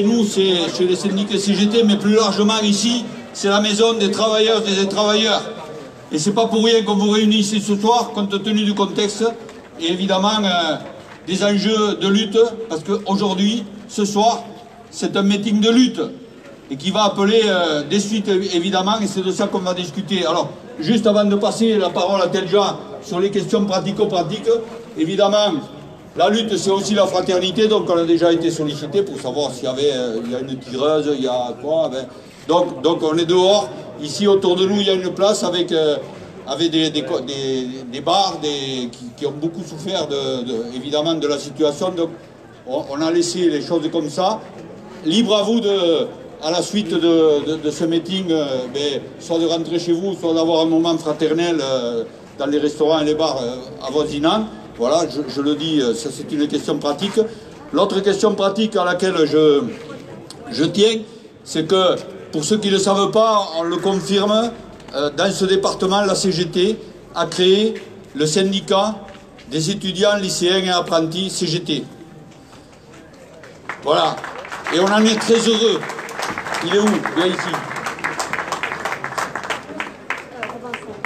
Nous, c'est chez les syndicats CGT, mais plus largement ici, c'est la maison des travailleuses et des travailleurs. Et c'est pas pour rien qu'on vous réunit ici ce soir, compte tenu du contexte, et évidemment des enjeux de lutte, parce qu'aujourd'hui, ce soir, c'est un meeting de lutte, et qui va appeler des suites, évidemment, et c'est de ça qu'on va discuter. Alors, juste avant de passer la parole à Telja sur les questions pratico-pratiques, évidemment, la lutte, c'est aussi la fraternité, donc on a déjà été sollicité pour savoir s'il y avait il y a une tireuse, il y a quoi. Ben, donc on est dehors. Ici, autour de nous, il y a une place avec des bars qui ont beaucoup souffert, évidemment, de la situation. Donc on a laissé les choses comme ça. Libre à vous, à la suite de ce meeting, ben, soit de rentrer chez vous, soit d'avoir un moment fraternel dans les restaurants et les bars avoisinants. Voilà, je le dis, ça c'est une question pratique. L'autre question pratique à laquelle je tiens, c'est que, pour ceux qui ne le savent pas, on le confirme, dans ce département, la CGT a créé le syndicat des étudiants, lycéens et apprentis CGT. Voilà, et on en est très heureux. Il est où? Viens ici.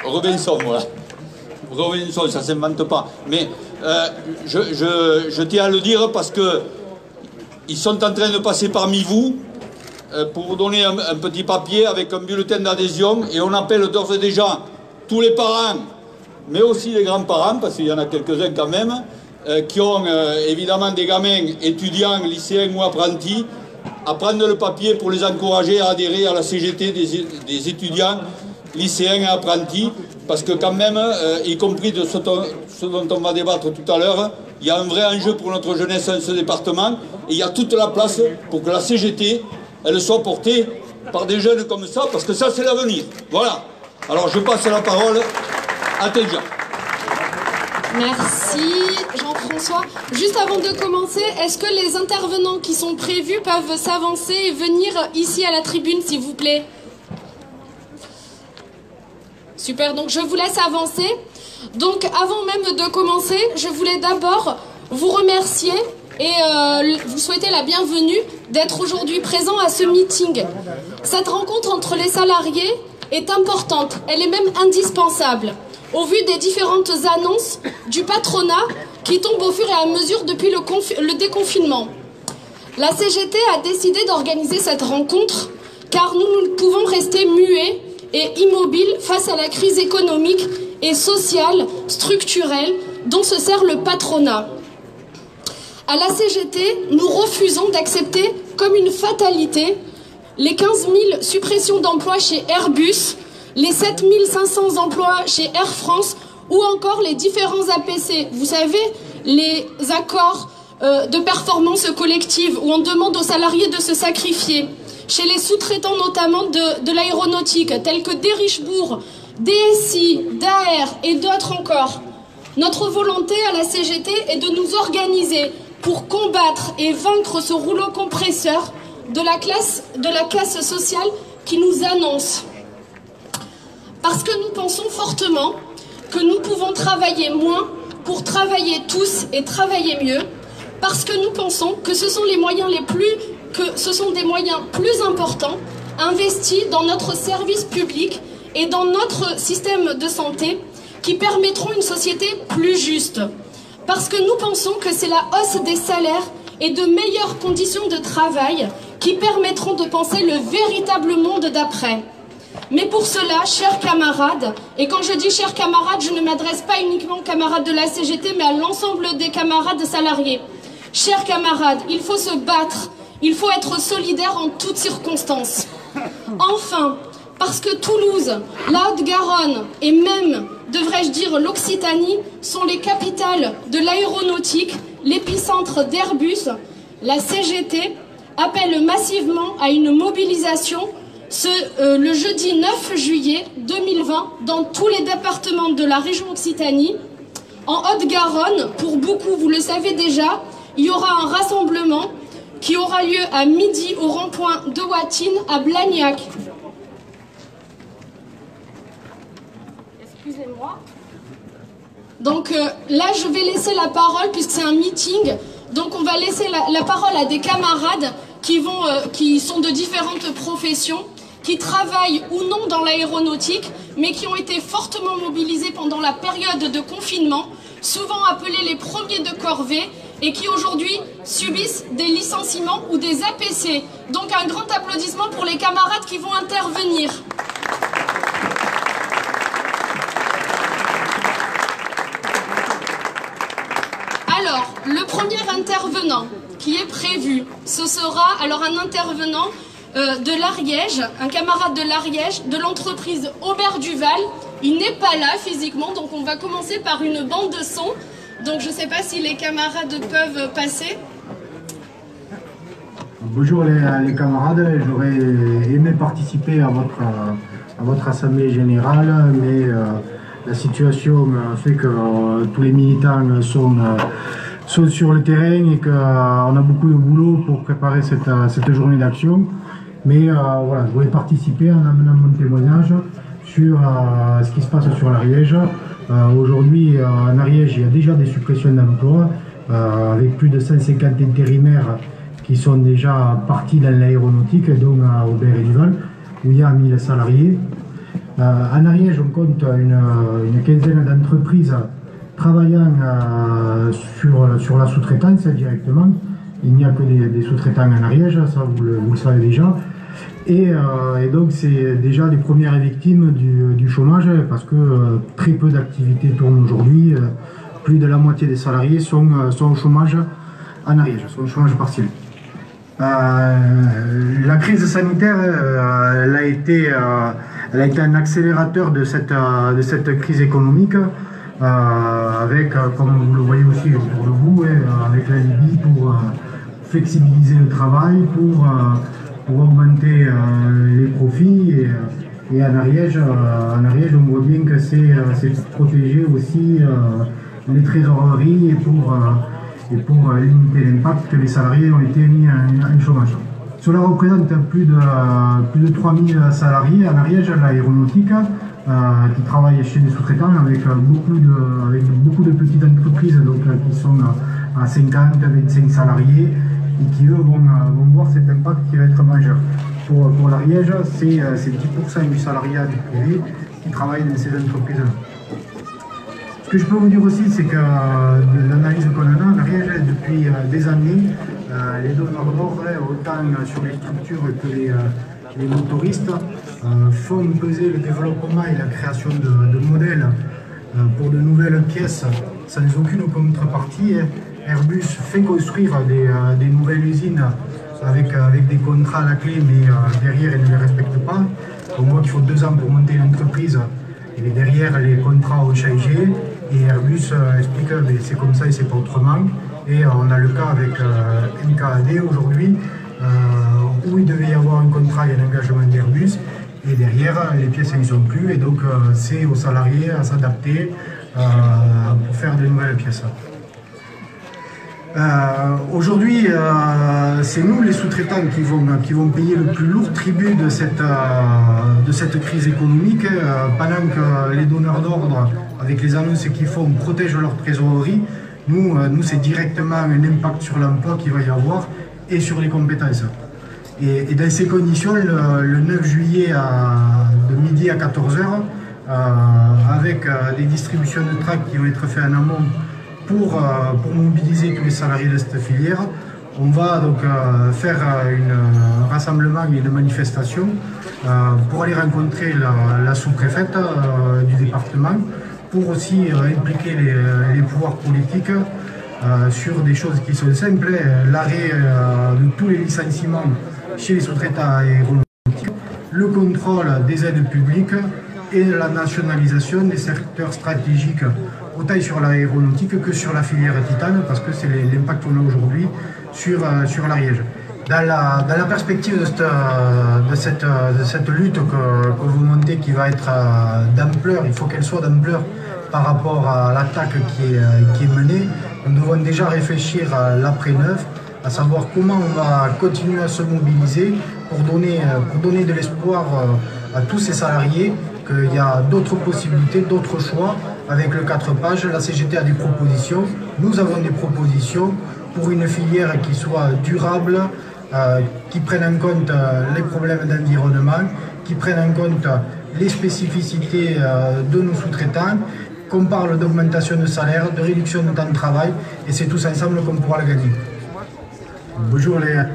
Robinson, voilà. Robinson, ça ne s'invente pas. Mais je tiens à le dire parce qu'ils sont en train de passer parmi vous pour vous donner un petit papier avec un bulletin d'adhésion, et on appelle d'ores et déjà tous les parents, mais aussi les grands-parents, parce qu'il y en a quelques-uns quand même, qui ont évidemment des gamins étudiants, lycéens ou apprentis, à prendre le papier pour les encourager à adhérer à la CGT des étudiants, lycéens et apprentis, parce que quand même, y compris de ce dont on va débattre tout à l'heure, il y a un vrai enjeu pour notre jeunesse dans ce département, et il y a toute la place pour que la CGT, elle soit portée par des jeunes comme ça, parce que ça c'est l'avenir. Voilà. Alors je passe la parole à Telja. Merci Jean-François. Juste avant de commencer, est-ce que les intervenants qui sont prévus peuvent s'avancer et venir ici à la tribune, s'il vous plaît? Super, donc je vous laisse avancer. Donc avant même de commencer, je voulais d'abord vous remercier et vous souhaiter la bienvenue d'être aujourd'hui présent à ce meeting. Cette rencontre entre les salariés est importante, elle est même indispensable, au vu des différentes annonces du patronat qui tombent au fur et à mesure depuis le déconfinement. La CGT a décidé d'organiser cette rencontre car nous ne pouvons rester muets et immobile face à la crise économique et sociale, structurelle, dont se sert le patronat. À la CGT, nous refusons d'accepter comme une fatalité les 15 000 suppressions d'emplois chez Airbus, les 7 500 emplois chez Air France ou encore les différents APC. Vous savez, les accords de performance collective où on demande aux salariés de se sacrifier. Chez les sous-traitants notamment de l'aéronautique, tels que Derichebourg, DSI, Daher et d'autres encore. Notre volonté à la CGT est de nous organiser pour combattre et vaincre ce rouleau compresseur de la classe sociale qui nous annonce. Parce que nous pensons fortement que nous pouvons travailler moins pour travailler tous et travailler mieux, parce que nous pensons que ce sont des moyens plus importants investis dans notre service public et dans notre système de santé qui permettront une société plus juste. Parce que nous pensons que c'est la hausse des salaires et de meilleures conditions de travail qui permettront de penser le véritable monde d'après. Mais pour cela, chers camarades, et quand je dis chers camarades, je ne m'adresse pas uniquement aux camarades de la CGT, mais à l'ensemble des camarades salariés. Chers camarades, il faut se battre, il faut être solidaire en toutes circonstances. Enfin, parce que Toulouse, la Haute-Garonne et même, devrais-je dire, l'Occitanie sont les capitales de l'aéronautique, l'épicentre d'Airbus, la CGT appelle massivement à une mobilisation le jeudi 9 juillet 2020 dans tous les départements de la région Occitanie. En Haute-Garonne, pour beaucoup, vous le savez déjà, il y aura un rassemblement qui aura lieu à midi au rond-point de Watine à Blagnac. Excusez-moi. Donc là, je vais laisser la parole puisque c'est un meeting. Donc on va laisser la parole à des camarades qui sont de différentes professions, qui travaillent ou non dans l'aéronautique, mais qui ont été fortement mobilisés pendant la période de confinement, souvent appelés les premiers de corvée, et qui aujourd'hui subissent des licenciements ou des APC. Donc un grand applaudissement pour les camarades qui vont intervenir. Alors, le premier intervenant qui est prévu, ce sera alors un intervenant de l'Ariège, un camarade de l'Ariège, de l'entreprise Aubert Duval. Il n'est pas là physiquement, donc on va commencer par une bande de son. Donc je ne sais pas si les camarades peuvent passer. Bonjour les camarades, j'aurais aimé participer à votre assemblée générale, mais la situation fait que tous les militants sont sur le terrain et qu'on a beaucoup de boulot pour préparer cette journée d'action. Mais voilà, je voulais participer en amenant mon témoignage sur ce qui se passe sur l'Ariège. Aujourd'hui, en Ariège, il y a déjà des suppressions d'emplois, avec plus de 150 intérimaires qui sont déjà partis dans l'aéronautique, dont à Aubert et Duval, où il y a 1000 salariés. En Ariège, on compte une quinzaine d'entreprises travaillant sur la sous-traitance directement. Il n'y a que des sous-traitants en Ariège, ça vous le savez déjà. Et donc c'est déjà les premières victimes du chômage, parce que très peu d'activités tournent aujourd'hui. Plus de la moitié des salariés sont au chômage en Ariège, sont au chômage partiel. La crise sanitaire elle a été un accélérateur de cette crise économique, avec, comme vous le voyez aussi autour de vous, avec la Libye pour flexibiliser le travail, pour augmenter les profits. Et en Ariège, on voit bien que c'est pour protéger aussi les trésoreries et pour limiter l'impact que les salariés ont été mis en chômage. Cela représente plus de 3000 salariés en Ariège, l'aéronautique, qui travaillent chez des sous-traitants avec beaucoup de petites entreprises, donc, qui sont à 50, 25 salariés, et qui eux vont voir cet impact qui va être majeur. Pour l'Ariège, c'est 10% du salariat du privé qui travaille dans ces entreprises-là. Ce que je peux vous dire aussi, c'est que de l'analyse qu'on a en Ariège, depuis des années, les donneurs d'ordre, autant sur les structures que les motoristes, font peser le développement et la création de modèles pour de nouvelles pièces sans aucune contrepartie. Airbus fait construire des nouvelles usines avec des contrats à la clé, mais derrière, ils ne les respectent pas. On voit qu'il faut 2 ans pour monter une entreprise, et derrière, les contrats ont changé, et Airbus explique que c'est comme ça et c'est pas autrement. Et on a le cas avec NKAD aujourd'hui, où il devait y avoir un contrat et un engagement d'Airbus, et derrière, les pièces n'y sont plus, et donc c'est aux salariés à s'adapter pour faire de nouvelles pièces. Aujourd'hui, c'est nous les sous-traitants qui vont payer le plus lourd tribut de cette crise économique, pendant que les donneurs d'ordre, avec les annonces qu'ils font, protègent leur trésorerie. Nous c'est directement un impact sur l'emploi qu'il va y avoir et sur les compétences. Et dans ces conditions, le 9 juillet de midi à 14 h, avec des distributions de tracts qui vont être faites en amont, pour mobiliser tous les salariés de cette filière, on va donc faire un rassemblement et une manifestation pour aller rencontrer la sous-préfète du département, pour aussi impliquer les pouvoirs politiques sur des choses qui sont simples, l'arrêt de tous les licenciements chez les sous-traitants aéronautiques, le contrôle des aides publiques et la nationalisation des secteurs stratégiques, autant sur l'aéronautique que sur la filière titane, parce que c'est l'impact qu'on a aujourd'hui sur l'Ariège. Dans la perspective de cette lutte que vous montez, qui va être d'ampleur, il faut qu'elle soit d'ampleur par rapport à l'attaque qui est menée, nous devons déjà réfléchir à l'après-neuf, à savoir comment on va continuer à se mobiliser pour donner de l'espoir à tous ces salariés, qu'il y a d'autres possibilités, d'autres choix. Avec le 4 pages, la CGT a des propositions, nous avons des propositions pour une filière qui soit durable, qui prennent en compte les problèmes d'environnement, qui prennent en compte les spécificités de nos sous-traitants, qu'on parle d'augmentation de salaire, de réduction de temps de travail, et c'est tous ensemble qu'on pourra le gagner. Bonjour Léa.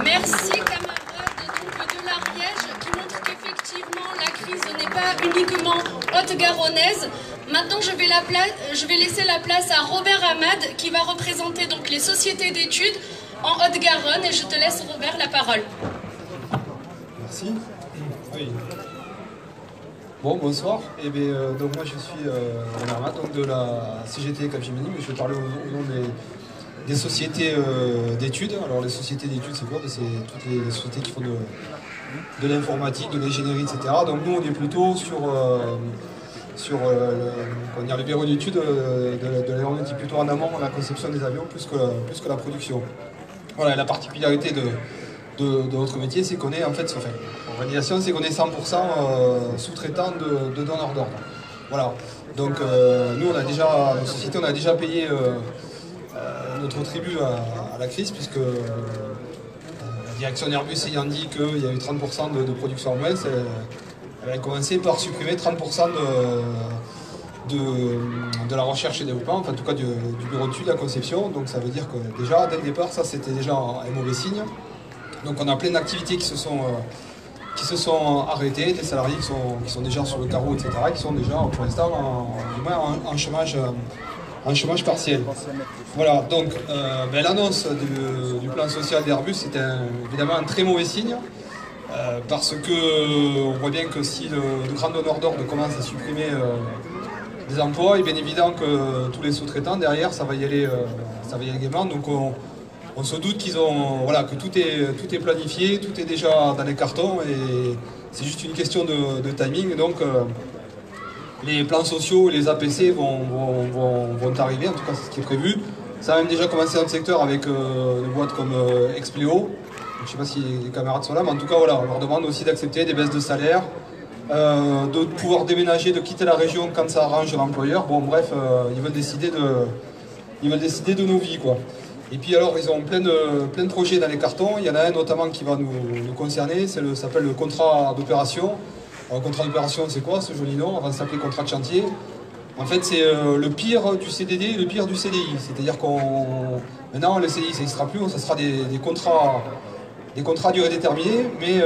Merci camarades de l'Ariège qui montrent qu'effectivement la crise n'est pas uniquement haute-garonnaise. Maintenant je vais laisser la place à Robert Hamad qui va représenter donc les sociétés d'études en Haute-Garonne et je te laisse Robert la parole. Merci. Oui. Bon, bonsoir. Eh bien, donc moi je suis Robert Hamad, donc de la CGT Capgemini, mais je vais parler au nom des sociétés d'études. Alors les sociétés d'études c'est quoi? C'est toutes les sociétés qui font de l'informatique, de l'ingénierie, etc. Donc nous on est plutôt sur le bureau d'études de l'aéronautique, plutôt en amont, la conception des avions plus que la production. Voilà, la particularité de notre métier, c'est qu'on est en fait, l'organisation, c'est qu'on est 100% sous-traitant de donneurs d'ordre. Voilà, donc nous on a déjà, notre société, on a déjà payé notre tribut à la crise, puisque la direction d'Airbus ayant dit qu'il y a eu 30% de production en moins, elle a commencé par supprimer 30% de la recherche et développement, enfin en tout cas du bureau d'études, de la conception. Donc ça veut dire que déjà, dès le départ, ça c'était déjà un mauvais signe. Donc on a plein d'activités qui se sont arrêtées, des salariés qui sont déjà sur le carreau, etc., qui sont déjà pour l'instant en chômage partiel. Voilà, donc l'annonce du plan social d'Airbus, c'est évidemment un très mauvais signe. Parce que on voit bien que si le grand donneur d'ordre commence à supprimer des emplois, il est bien évident que tous les sous-traitants derrière, ça va y aller gaiement. Donc on se doute que tout est planifié, tout est déjà dans les cartons et c'est juste une question de timing. Donc les plans sociaux, les APC vont arriver, en tout cas c'est ce qui est prévu. Ça a même déjà commencé dans le secteur avec des boîtes comme Expleo. Je ne sais pas si les camarades sont là, mais en tout cas, voilà, on leur demande aussi d'accepter des baisses de salaire, de pouvoir déménager, de quitter la région quand ça arrange l'employeur. Bon, bref, ils veulent décider de nos vies, quoi. Et puis alors, ils ont plein de projets dans les cartons. Il y en a un notamment qui va nous concerner, ça s'appelle le contrat d'opération. Le contrat d'opération, c'est quoi ce joli nom? Avant de s'appeler contrat de chantier. En fait, c'est le pire du CDD et le pire du CDI. C'est-à-dire maintenant, le CDI, ça n'existera plus, ça sera des contrats à durée déterminée, mais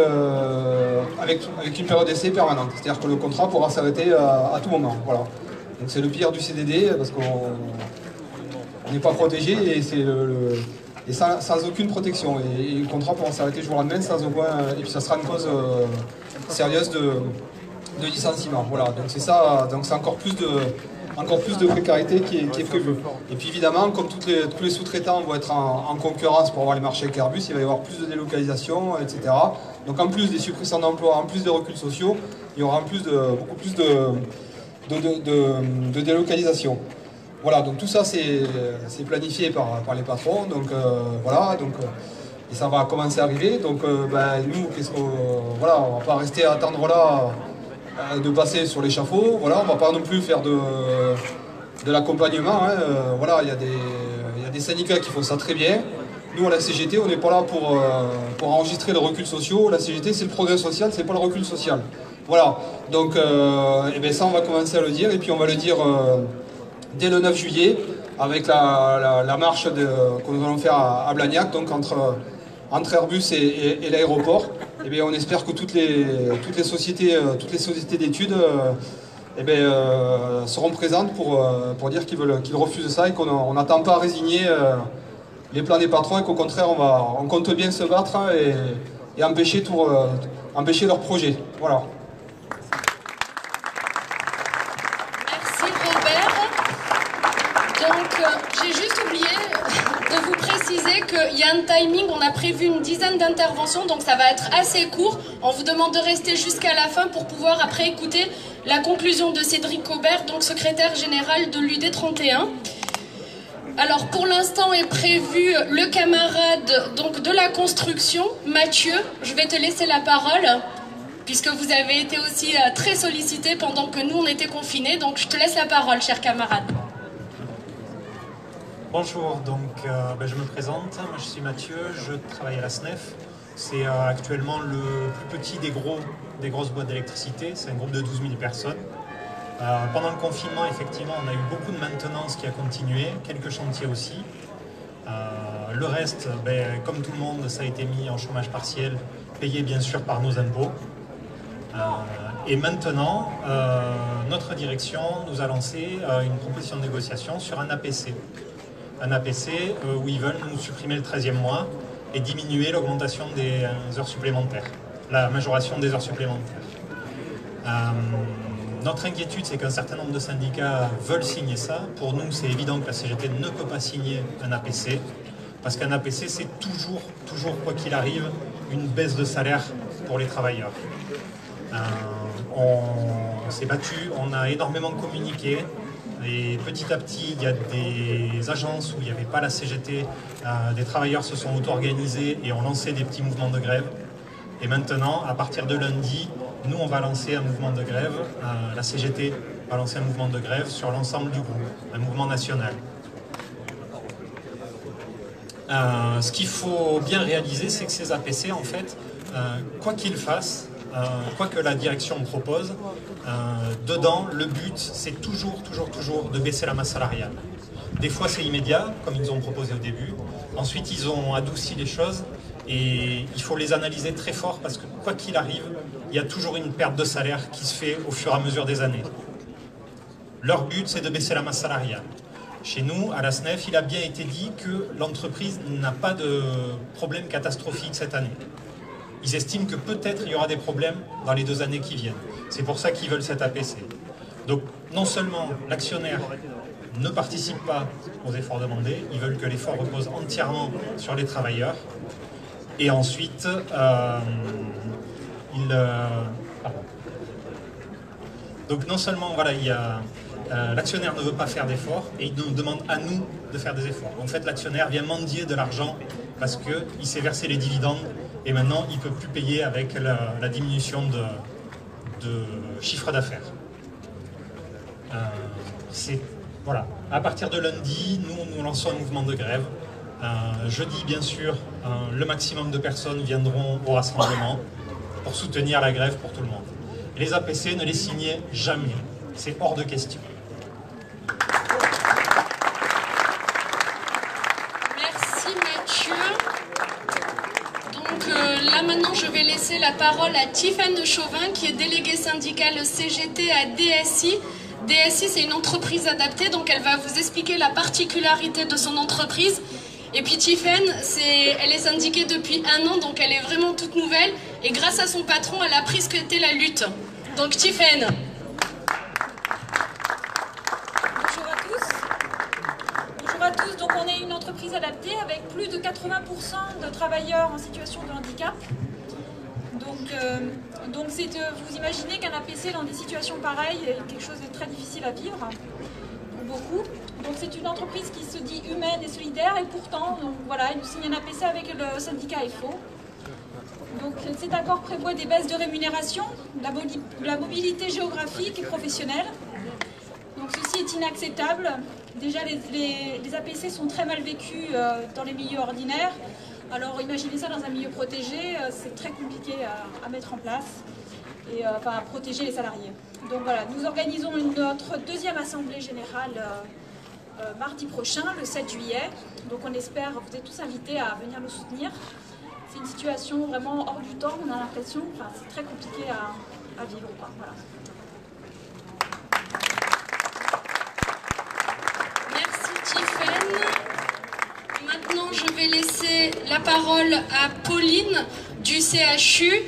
avec une période d'essai permanente. C'est-à-dire que le contrat pourra s'arrêter à tout moment. Voilà. Donc c'est le pire du CDD, parce qu'on n'est pas protégé et sans aucune protection. Et le contrat pourra s'arrêter jour au lendemain sans aucun... Et puis ça sera une cause sérieuse de licenciement. Voilà. Donc c'est ça, donc c'est encore plus de précarité qui est prévue. Et puis évidemment, comme tous les sous-traitants vont être en concurrence pour avoir les marchés avec Airbus, il va y avoir plus de délocalisation, etc. Donc en plus des suppressions d'emplois, en plus des reculs sociaux, il y aura beaucoup plus de délocalisation. Voilà, donc tout ça c'est planifié par les patrons, donc voilà, et ça va commencer à arriver. Donc nous, voilà, on va pas rester à attendre là de passer sur l'échafaud, voilà, on va pas non plus faire de l'accompagnement, hein. Voilà, il y a des syndicats qui font ça très bien. Nous à la CGT, on n'est pas là pour enregistrer le recul social. La CGT c'est le progrès social, c'est pas le recul social. Voilà, donc ça on va commencer à le dire, et puis on va le dire dès le 9 juillet avec la marche que nous allons faire à Blagnac, donc entre Airbus et l'aéroport. Eh bien, on espère que toutes les sociétés d'études seront présentes pour dire qu'ils refusent ça et qu'on n'attend pas à résigner les plans des patrons et qu'au contraire on compte bien se battre, hein, et empêcher leurs projets. Voilà. Merci Robert. Donc j'ai juste oublié de vous préciser qu'il y a un timing, on a prévu une dizaine d'interventions, donc ça va être assez court. On vous demande de rester jusqu'à la fin pour pouvoir après écouter la conclusion de Cédric Cobert, donc secrétaire général de l'UD 31. Alors pour l'instant est prévu le camarade donc de la construction, Mathieu, je vais te laisser la parole, puisque vous avez été aussi très sollicité pendant que nous on était confinés, donc je te laisse la parole, cher camarade. Bonjour, donc je me présente, moi je suis Mathieu, je travaille à la SNEF. C'est actuellement le plus petit des grosses boîtes d'électricité, c'est un groupe de 12 000 personnes. Pendant le confinement, effectivement, on a eu beaucoup de maintenance qui a continué, quelques chantiers aussi. Le reste, comme tout le monde, ça a été mis en chômage partiel, payé bien sûr par nos impôts. Et maintenant, notre direction nous a lancé une proposition de négociation sur un APC. Un APC où ils veulent nous supprimer le 13e mois et diminuer l'augmentation des heures supplémentaires, la majoration des heures supplémentaires. Notre inquiétude, c'est qu'un certain nombre de syndicats veulent signer ça. Pour nous, c'est évident que la CGT ne peut pas signer un APC, parce qu'un APC, c'est toujours, quoi qu'il arrive, une baisse de salaire pour les travailleurs. On s'est battu, on a énormément communiqué, et petit à petit, il y a des agences où il n'y avait pas la CGT, des travailleurs se sont auto-organisés et ont lancé des petits mouvements de grève. Et maintenant, à partir de lundi, nous, on va lancer un mouvement de grève, la CGT va lancer un mouvement de grève sur l'ensemble du groupe, un mouvement national. Ce qu'il faut bien réaliser, c'est que ces APC, en fait, quoi qu'ils fassent, quoi que la direction propose, dedans, le but, c'est toujours de baisser la masse salariale. Des fois, c'est immédiat, comme ils ont proposé au début. Ensuite, ils ont adouci les choses et il faut les analyser très fort parce que, quoi qu'il arrive, il y a toujours une perte de salaire qui se fait au fur et à mesure des années. Leur but, c'est de baisser la masse salariale. Chez nous, à la SNEF, il a bien été dit que l'entreprise n'a pas de problème catastrophique cette année. Ils estiment que peut-être il y aura des problèmes dans les 2 années qui viennent. C'est pour ça qu'ils veulent cet APC. Donc, non seulement l'actionnaire ne participe pas aux efforts demandés, ils veulent que l'effort repose entièrement sur les travailleurs. Et ensuite, donc non seulement voilà, l'actionnaire ne veut pas faire d'efforts et il nous demande à nous de faire des efforts. En fait, l'actionnaire vient mendier de l'argent parce qu'il s'est versé les dividendes et maintenant il ne peut plus payer avec la diminution de chiffre d'affaires. Voilà. À partir de lundi, nous lançons un mouvement de grève. Jeudi, bien sûr, le maximum de personnes viendront au rassemblement pour soutenir la grève pour tout le monde. Et les APC, ne les signez jamais. C'est hors de question. Merci Mathieu. Donc là maintenant, je vais laisser la parole à Tiffaine Chauvin, qui est déléguée syndicale CGT à DSI. DSI, c'est une entreprise adaptée, donc elle va vous expliquer la particularité de son entreprise. Et puis Tiffaine, elle est syndiquée depuis 1 an, donc elle est vraiment toute nouvelle. Et grâce à son patron, elle a pris ce qu'était la lutte. Donc Tiffaine. Bonjour à tous. Bonjour à tous. Donc on est une entreprise adaptée avec plus de 80% de travailleurs en situation de handicap. Donc vous imaginez qu'un APC dans des situations pareilles est quelque chose de très difficile à vivre pour beaucoup. Donc c'est une entreprise qui se dit humaine et solidaire et pourtant, donc voilà, il nous signe un APC avec le syndicat FO. Donc cet accord prévoit des baisses de rémunération, la mobilité géographique et professionnelle. Donc ceci est inacceptable. Déjà les APC sont très mal vécus dans les milieux ordinaires. Alors imaginez ça dans un milieu protégé, c'est très compliqué à mettre en place et à protéger les salariés. Donc voilà, nous organisons notre 2e assemblée générale mardi prochain, le 7 juillet. Donc on espère, vous êtes tous invités à venir nous soutenir. C'est une situation vraiment hors du temps, on a l'impression, c'est très compliqué à vivre. Voilà. Merci Tiffaine. Maintenant, je vais laisser la parole à Pauline du CHU.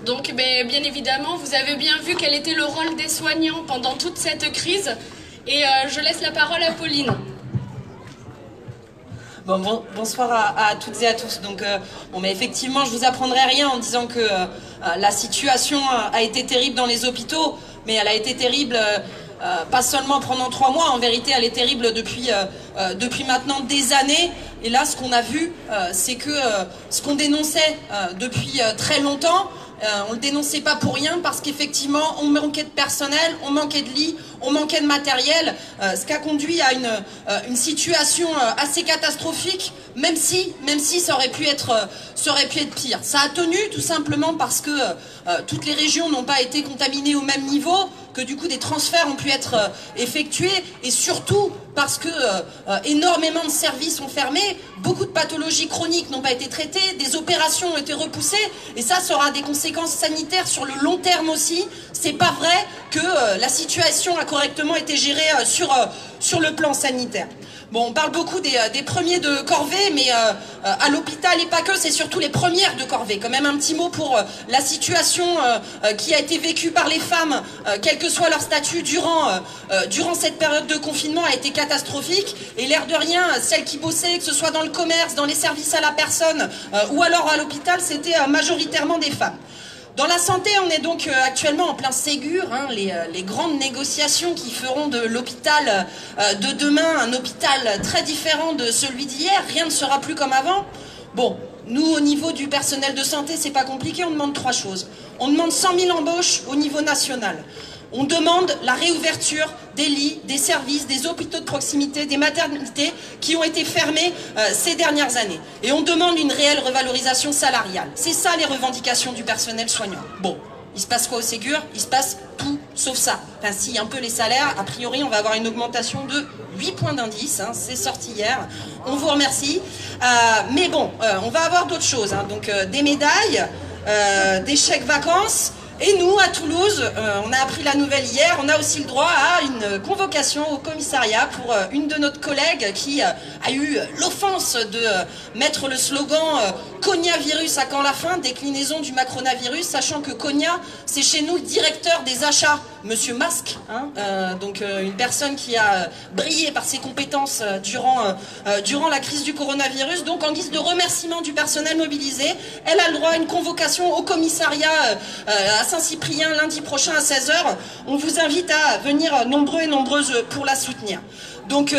Donc, bien évidemment, vous avez bien vu quel était le rôle des soignants pendant toute cette crise. Et je laisse la parole à Pauline. Bonsoir à toutes et à tous. Donc, mais effectivement, je vous apprendrai rien en disant que la situation a été terrible dans les hôpitaux, mais elle a été terrible pas seulement pendant 3 mois. En vérité, elle est terrible depuis maintenant des années. Et là, ce qu'on a vu, c'est que ce qu'on dénonçait depuis très longtemps, On le dénonçait pas pour rien parce qu'effectivement on manquait de personnel, on manquait de lits, on manquait de matériel, ce qui a conduit à une situation assez catastrophique, même si ça aurait pu être pire. Ça a tenu tout simplement parce que toutes les régions n'ont pas été contaminées au même niveau, que du coup des transferts ont pu être effectués, et surtout parce que énormément de services ont fermé, beaucoup de pathologies chroniques n'ont pas été traitées, des opérations ont été repoussées, et ça aura des conséquences sanitaires sur le long terme aussi. C'est pas vrai que la situation a correctement été gérée sur le plan sanitaire. Bon, on parle beaucoup des premiers de corvée, mais à l'hôpital et pas que, c'est surtout les premières de corvée. Quand même un petit mot pour la situation qui a été vécue par les femmes, quel que soit leur statut durant cette période de confinement, a été catastrophique. Et l'air de rien, celles qui bossaient, que ce soit dans le commerce, dans les services à la personne ou alors à l'hôpital, c'était majoritairement des femmes. Dans la santé, on est donc actuellement en plein Ségur, hein, les grandes négociations qui feront de l'hôpital de demain un hôpital très différent de celui d'hier. Rien ne sera plus comme avant. Bon, nous, au niveau du personnel de santé, c'est pas compliqué, on demande 3 choses. On demande 100 000 embauches au niveau national. On demande la réouverture des lits, des services, des hôpitaux de proximité, des maternités qui ont été fermés ces dernières années. Et on demande une réelle revalorisation salariale. C'est ça les revendications du personnel soignant. Bon, il se passe quoi au Ségur? Il se passe tout sauf ça. Enfin, si, un peu les salaires, a priori, on va avoir une augmentation de 8 points d'indice, hein, c'est sorti hier. On vous remercie. Mais bon, on va avoir d'autres choses, hein, donc des médailles, des chèques vacances. Et nous, à Toulouse, on a appris la nouvelle hier, on a aussi le droit à une convocation au commissariat pour une de nos collègues qui a eu l'offense de mettre le slogan « Cognavirus à quand la fin ?» déclinaison du macronavirus, sachant que Cogna, c'est chez nous le directeur des achats, Monsieur Masque, hein, donc une personne qui a brillé par ses compétences durant la crise du coronavirus. Donc en guise de remerciement du personnel mobilisé, elle a le droit à une convocation au commissariat à Saint-Cyprien lundi prochain à 16 h. On vous invite à venir nombreux et nombreuses pour la soutenir. Donc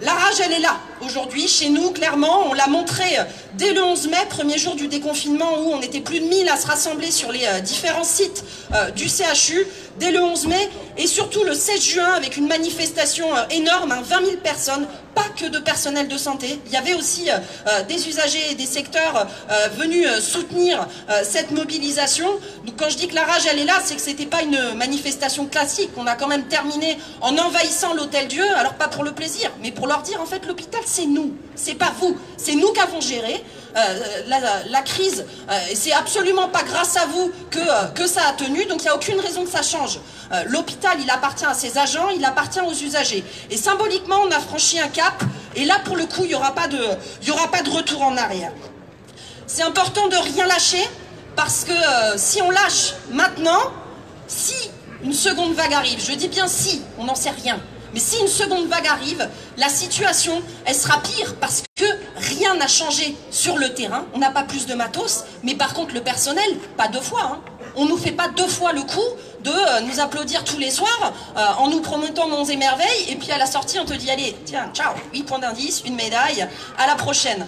la rage, elle est là aujourd'hui chez nous, clairement. On l'a montré dès le 11 mai, premier jour du déconfinement, où on était plus de 1000 à se rassembler sur les différents sites du CHU. Dès le 11 mai et surtout le 16 juin avec une manifestation énorme, hein, 20 000 personnes, pas que de personnel de santé. Il y avait aussi des usagers et des secteurs venus soutenir cette mobilisation. Donc quand je dis que la rage elle est là, c'est que c'était pas une manifestation classique. On a quand même terminé en envahissant l'Hôtel-Dieu, alors pas pour le plaisir, mais pour leur dire en fait l'hôpital c'est nous, c'est pas vous, c'est nous qui avons géré la crise, et c'est absolument pas grâce à vous que ça a tenu, donc il n'y a aucune raison que ça change. L'hôpital il appartient à ses agents, il appartient aux usagers, et symboliquement on a franchi un cap, et là pour le coup il n'y aura pas de retour en arrière. C'est important de rien lâcher, parce que si on lâche maintenant, si une seconde vague arrive, je dis bien si, on n'en sait rien, mais si une seconde vague arrive, la situation, elle sera pire parce que rien n'a changé sur le terrain. On n'a pas plus de matos, mais par contre le personnel, pas 2 fois. Hein. On ne nous fait pas 2 fois le coup de nous applaudir tous les soirs en nous promettant monts et merveilles, et puis à la sortie on te dit allez, tiens, ciao, 8 points d'indice, une médaille, à la prochaine.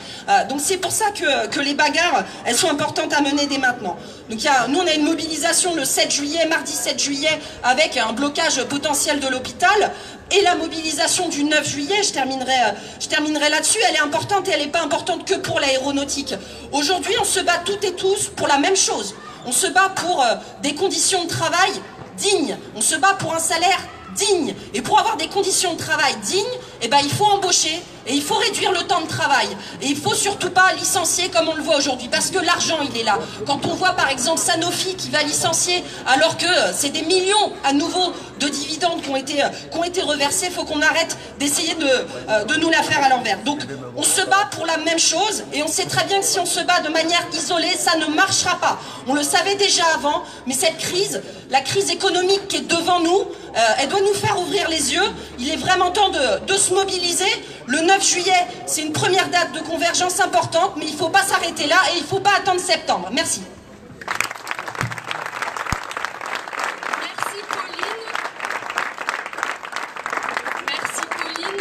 Donc c'est pour ça que les bagarres, elles sont importantes à mener dès maintenant. Donc nous on a une mobilisation le 7 juillet, mardi 7 juillet, avec un blocage potentiel de l'hôpital. Et la mobilisation du 9 juillet, je terminerai là-dessus, elle est importante et elle n'est pas importante que pour l'aéronautique. Aujourd'hui, on se bat toutes et tous pour la même chose. On se bat pour des conditions de travail dignes. On se bat pour un salaire digne. Et pour avoir des conditions de travail dignes, eh ben, il faut embaucher et il faut réduire le temps de travail. Et il ne faut surtout pas licencier comme on le voit aujourd'hui, parce que l'argent, il est là. Quand on voit par exemple Sanofi qui va licencier alors que c'est des millions à nouveau de dividendes qui ont été reversés, il faut qu'on arrête d'essayer de nous la faire à l'envers. Donc on se bat pour la même chose, et on sait très bien que si on se bat de manière isolée, ça ne marchera pas. On le savait déjà avant, mais cette crise, la crise économique qui est devant nous, elle doit nous faire ouvrir les yeux. Il est vraiment temps de se mobiliser. Le 9 juillet, c'est une première date de convergence importante, mais il ne faut pas s'arrêter là et il ne faut pas attendre septembre. Merci. Merci Pauline. Merci Pauline.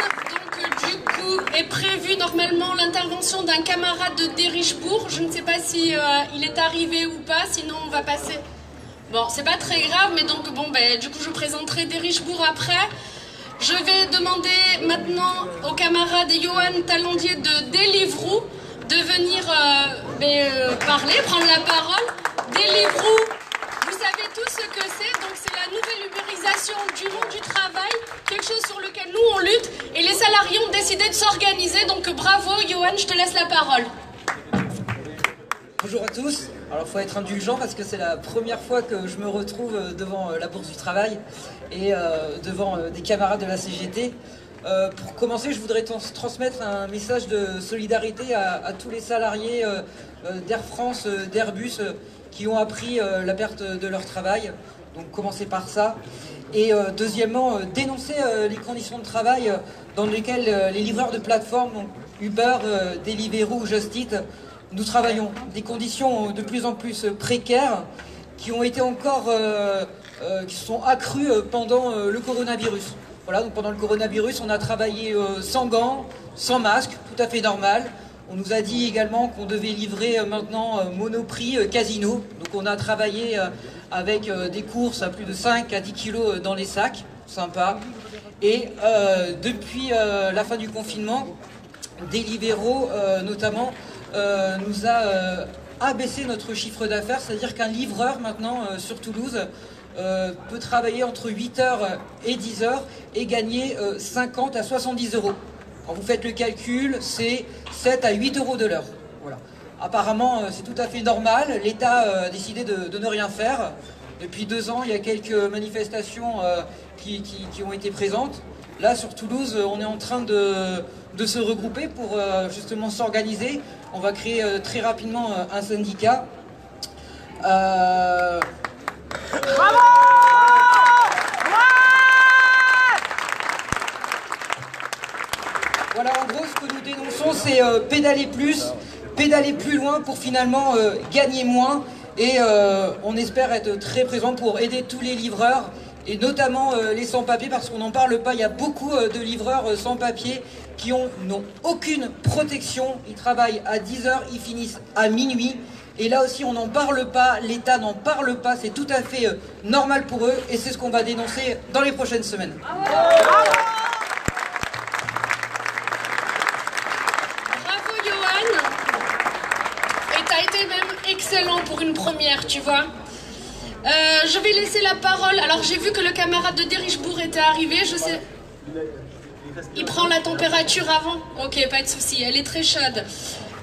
Donc du coup est prévu normalement l'intervention l'intervention d'un camarade de Derichebourg. Je ne sais pas si il est arrivé ou pas, sinon on va passer... Bon, c'est pas très grave, mais donc bon, ben, du coup je présenterai Derichebourg après. Je vais demander maintenant au camarade Johan Talandier de Deliveroo de venir parler, prendre la parole. Deliveroo, vous savez tous ce que c'est, donc c'est la nouvelle ubérisation du monde du travail, quelque chose sur lequel nous on lutte, et les salariés ont décidé de s'organiser, donc bravo Johan, je te laisse la parole. Bonjour à tous. Alors il faut être indulgent parce que c'est la première fois que je me retrouve devant la Bourse du Travail et devant des camarades de la CGT. Pour commencer, je voudrais transmettre un message de solidarité à tous les salariés d'Air France, d'Airbus qui ont appris la perte de leur travail. Donc commencer par ça. Et deuxièmement, dénoncer les conditions de travail dans lesquelles les livreurs de plateformes, donc Uber, Deliveroo, Just Eat, nous travaillons. Des conditions de plus en plus précaires qui ont été encore, qui se sont accrues pendant le coronavirus. Voilà, donc pendant le coronavirus, on a travaillé sans gants, sans masque, tout à fait normal. On nous a dit également qu'on devait livrer maintenant Monoprix Casino. Donc on a travaillé avec des courses à plus de 5 à 10 kilos dans les sacs, sympa. Et depuis la fin du confinement, Deliveroo notamment nous a abaissé notre chiffre d'affaires, c'est-à-dire qu'un livreur maintenant sur Toulouse peut travailler entre 8h et 10h et gagner 50 à 70 euros. Quand vous faites le calcul, c'est 7 à 8 euros de l'heure. Voilà. Apparemment, c'est tout à fait normal. L'État a décidé de ne rien faire. Depuis 2 ans, il y a quelques manifestations qui ont été présentes. Là, sur Toulouse, on est en train de se regrouper pour justement s'organiser. On va créer très rapidement un syndicat. Bravo! Voilà, en gros, ce que nous dénonçons, c'est pédaler plus loin pour finalement gagner moins. Et on espère être très présent pour aider tous les livreurs, et notamment les sans-papiers, parce qu'on n'en parle pas. Il y a beaucoup de livreurs sans-papiers qui n'ont aucune protection. Ils travaillent à 10h, ils finissent à minuit. Et là aussi, on n'en parle pas, l'État n'en parle pas, c'est tout à fait normal pour eux, et c'est ce qu'on va dénoncer dans les prochaines semaines. Bravo Johan. Et t'as été même excellent pour une première, tu vois. Je vais laisser la parole. Alors j'ai vu que le camarade de Derichebourg était arrivé, je sais... Il prend la température avant? Ok, pas de souci, elle est très chaude.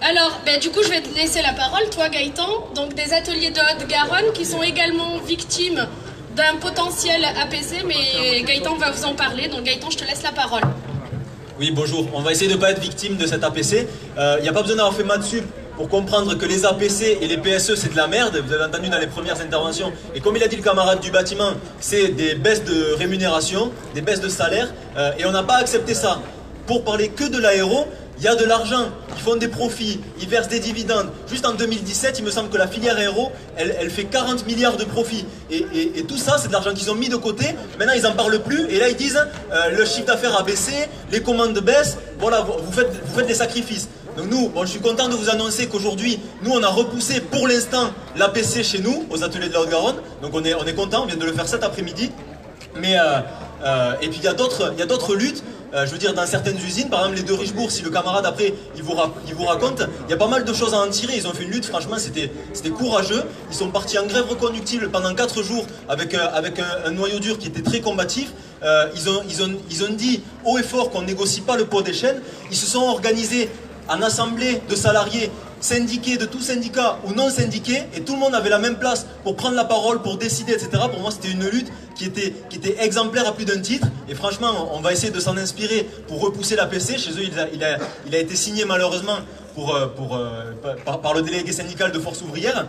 Alors, du coup, je vais te laisser la parole, toi Gaëtan, donc des ateliers de Haute-Garonne qui sont également victimes d'un potentiel APC, mais Gaëtan va vous en parler, donc Gaëtan, je te laisse la parole. Oui, bonjour, on va essayer de ne pas être victime de cet APC. Il n'y a pas besoin d'avoir fait maths sup pour comprendre que les APC et les PSE c'est de la merde, vous avez entendu dans les premières interventions, et comme il a dit le camarade du bâtiment, c'est des baisses de rémunération, des baisses de salaire, et on n'a pas accepté ça. Pour parler que de l'aéro, il y a de l'argent, ils font des profits, ils versent des dividendes. Juste en 2017, il me semble que la filière aéro, elle fait 40 milliards de profits. Et tout ça, c'est de l'argent qu'ils ont mis de côté. Maintenant, ils n'en parlent plus. Et là, ils disent, le chiffre d'affaires a baissé, les commandes baissent. Voilà, vous faites des sacrifices. Donc nous, bon, je suis content de vous annoncer qu'aujourd'hui, nous, on a repoussé pour l'instant l'APC chez nous, aux ateliers de la Haute-Garonne. Donc on est content, on vient de le faire cet après-midi. Mais, et puis il y a d'autres luttes. Je veux dire, dans certaines usines, par exemple les de Derichebourg, si le camarade après il vous raconte, il y a pas mal de choses à en tirer. Ils ont fait une lutte, franchement c'était courageux. Ils sont partis en grève reconductible pendant 4 jours avec un noyau dur qui était très combatif. Ils ont dit haut et fort qu'on négocie pas le poids des chaînes. Ils se sont organisés en assemblée de salariés, syndiqués, de tous syndicats ou non syndiqués, et tout le monde avait la même place pour prendre la parole, pour décider, etc. Pour moi, c'était une lutte qui était exemplaire à plus d'un titre, et franchement, on va essayer de s'en inspirer pour repousser l'APC. Chez eux, il a été signé malheureusement par le délégué syndical de Force Ouvrière.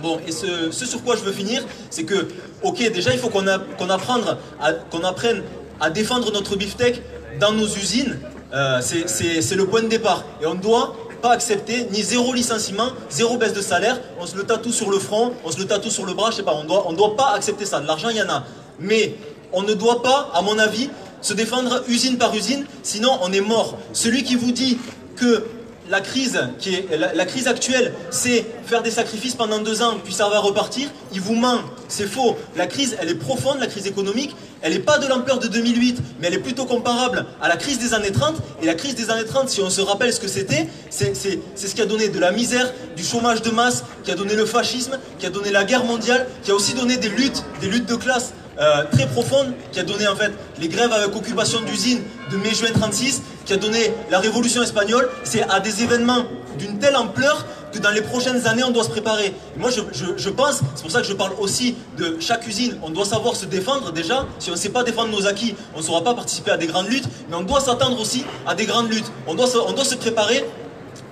Bon, et ce sur quoi je veux finir, c'est que, ok, déjà, il faut qu'on apprenne à défendre notre beefsteak dans nos usines. C'est le point de départ, et on ne doit pas accepter ni zéro licenciement, zéro baisse de salaire. On se le tatoue sur le front, on se le tatoue sur le bras, je sais pas, on doit pas accepter ça. De l'argent il y en a, mais on ne doit pas, à mon avis, se défendre usine par usine, sinon on est mort. Celui qui vous dit que la crise actuelle, c'est faire des sacrifices pendant 2 ans, puis ça va repartir, il vous ment, c'est faux. La crise, elle est profonde, la crise économique, elle n'est pas de l'ampleur de 2008, mais elle est plutôt comparable à la crise des années 30. Et la crise des années 30, si on se rappelle ce que c'était, c'est ce qui a donné de la misère, du chômage de masse, qui a donné le fascisme, qui a donné la guerre mondiale, qui a aussi donné des luttes de classe très profondes, qui a donné en fait les grèves avec occupation d'usines de mai-juin 36, qui a donné la révolution espagnole. C'est à des événements d'une telle ampleur que dans les prochaines années on doit se préparer. Et moi je pense, c'est pour ça que je parle aussi de chaque usine, on doit savoir se défendre déjà. Si on ne sait pas défendre nos acquis, on ne saura pas participer à des grandes luttes, mais on doit s'attendre aussi à des grandes luttes. On doit se préparer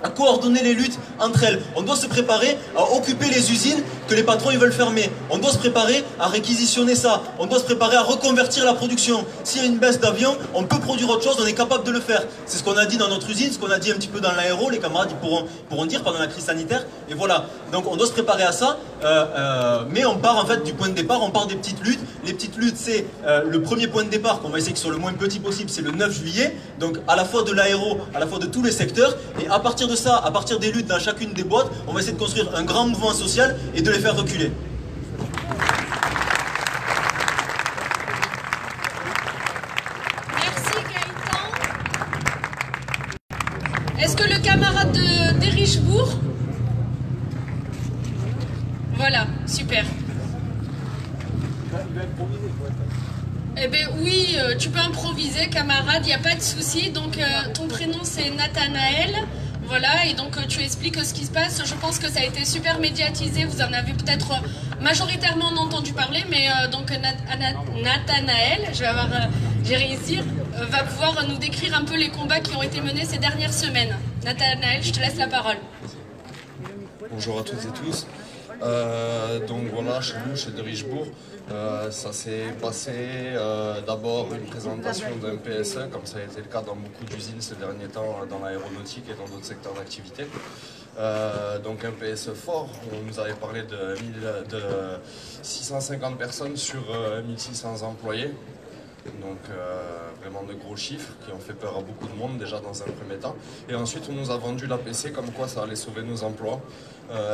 à coordonner les luttes entre elles. On doit se préparer à occuper les usines que les patrons ils veulent fermer. On doit se préparer à réquisitionner ça. On doit se préparer à reconvertir la production. S'il y a une baisse d'avion, on peut produire autre chose, on est capable de le faire. C'est ce qu'on a dit dans notre usine, ce qu'on a dit un petit peu dans l'aéro, les camarades ils pourront dire pendant la crise sanitaire. Et voilà, donc on doit se préparer à ça, mais on part en fait du point de départ, on part des petites luttes. Les petites luttes, c'est le premier point de départ qu'on va essayer que ce soit le moins petit possible, c'est le 9 juillet. Donc à la fois de l'aéro, à la fois de tous les secteurs. Et à partir de ça, à partir des luttes dans chacune des boîtes, on va essayer de construire un grand mouvement social et de les faire reculer. Merci Gaëtan. Est-ce que le camarade d'Érichebourg? Voilà, super. Eh bien oui, tu peux improviser camarade, il n'y a pas de souci. Donc ton prénom c'est Nathanaël. Voilà, et donc tu expliques ce qui se passe. Je pense que ça a été super médiatisé. Vous en avez peut-être majoritairement entendu parler, mais donc Nathanaël, j'ai réussi, va pouvoir nous décrire un peu les combats qui ont été menés ces dernières semaines. Nathanaël, je te laisse la parole. Bonjour à toutes et tous. Donc voilà, chez nous, chez Derichebourg, ça s'est passé d'abord une présentation d'un PSE, comme ça a été le cas dans beaucoup d'usines ces derniers temps, dans l'aéronautique et dans d'autres secteurs d'activité. Donc un PSE fort, on nous avait parlé de 650 personnes sur 1600 employés. Donc vraiment de gros chiffres qui ont fait peur à beaucoup de monde déjà dans un premier temps. Et ensuite on nous a vendu l'APC comme quoi ça allait sauver nos emplois,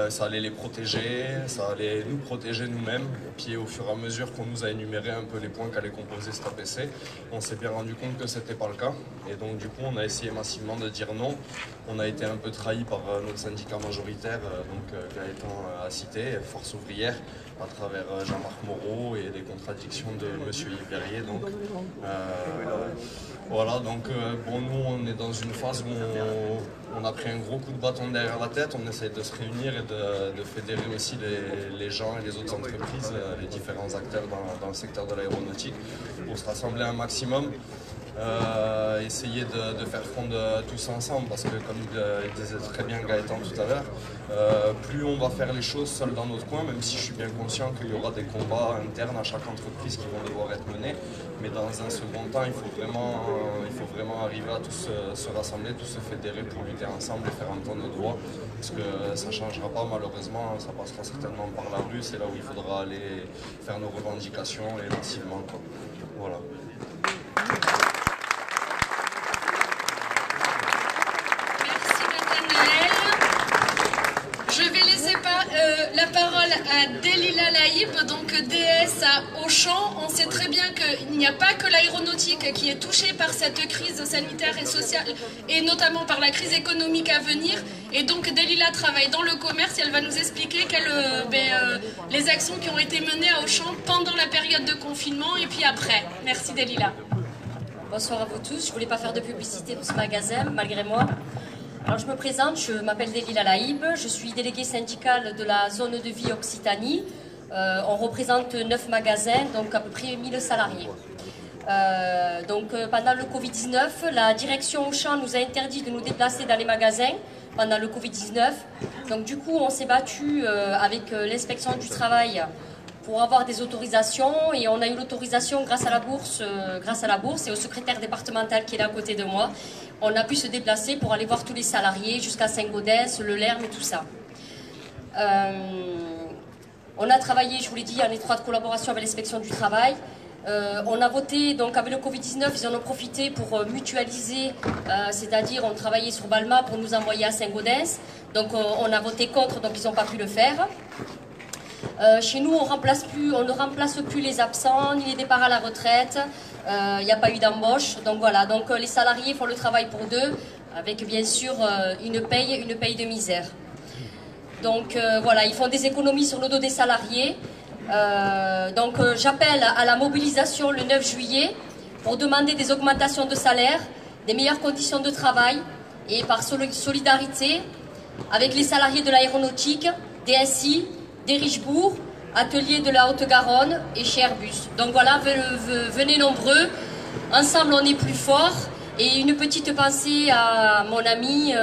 ça allait les protéger, ça allait nous protéger nous-mêmes. Et puis au fur et à mesure qu'on nous a énuméré un peu les points qu'allait composer cet APC, on s'est bien rendu compte que c'était pas le cas. Et donc du coup on a essayé massivement de dire non. On a été un peu trahi par notre syndicat majoritaire, Gaëtan a cité, Force ouvrière, à travers Jean-Marc Moreau et les contradictions de M. Yves Verrier. Donc, voilà, donc bon, nous on est dans une phase où on a pris un gros coup de bâton derrière la tête, on essaie de se réunir et de fédérer aussi les gens et les autres entreprises, les différents acteurs dans le secteur de l'aéronautique, pour se rassembler un maximum. Essayer de faire front tous ensemble, parce que comme il disait très bien Gaëtan tout à l'heure, plus on va faire les choses seul dans notre coin, même si je suis bien conscient qu'il y aura des combats internes à chaque entreprise qui vont devoir être menés, mais dans un second temps il faut vraiment arriver à tous se rassembler, tous se fédérer pour lutter ensemble et faire entendre nos voix, parce que ça ne changera pas malheureusement, ça passera certainement par la rue, c'est là où il faudra aller faire nos revendications et massivement quoi. Voilà. Je vais laisser la parole à Delila Laïb, donc DS à Auchan. On sait très bien qu'il n'y a pas que l'aéronautique qui est touchée par cette crise sanitaire et sociale, et notamment par la crise économique à venir. Et donc Delila travaille dans le commerce et elle va nous expliquer les actions qui ont été menées à Auchan pendant la période de confinement et puis après. Merci Delila. Bonsoir à vous tous. Je ne voulais pas faire de publicité pour ce magasin, malgré moi. Alors je me présente, je m'appelle Delila Laïb, je suis déléguée syndicale de la zone de vie Occitanie. On représente 9 magasins, donc à peu près 1000 salariés. Pendant le Covid-19, la direction Auchan nous a interdit de nous déplacer dans les magasins pendant le Covid-19. Donc du coup, on s'est battu avec l'inspection du travail pour avoir des autorisations, et on a eu l'autorisation grâce à la bourse et au secrétaire départemental qui est là à côté de moi. On a pu se déplacer pour aller voir tous les salariés jusqu'à Saint-Gaudens, le Lerme et tout ça. On a travaillé, je vous l'ai dit, en étroite collaboration avec l'inspection du travail. On a voté, donc avec le Covid-19, ils en ont profité pour mutualiser, c'est-à-dire on travaillait sur Balma pour nous envoyer à Saint-Gaudens. Donc on a voté contre, donc ils n'ont pas pu le faire. Chez nous, on ne remplace plus les absents, ni les départs à la retraite. Il n'y a pas eu d'embauche. Donc voilà, donc les salariés font le travail pour deux, avec bien sûr une paye de misère. Donc voilà, ils font des économies sur le dos des salariés. Donc j'appelle à la mobilisation le 9 juillet pour demander des augmentations de salaire, des meilleures conditions de travail et par solidarité avec les salariés de l'aéronautique, DSI, des Richebourg, ateliers de la Haute-Garonne et chez Airbus. Donc voilà, venez nombreux, ensemble on est plus fort. Et une petite pensée à mon ami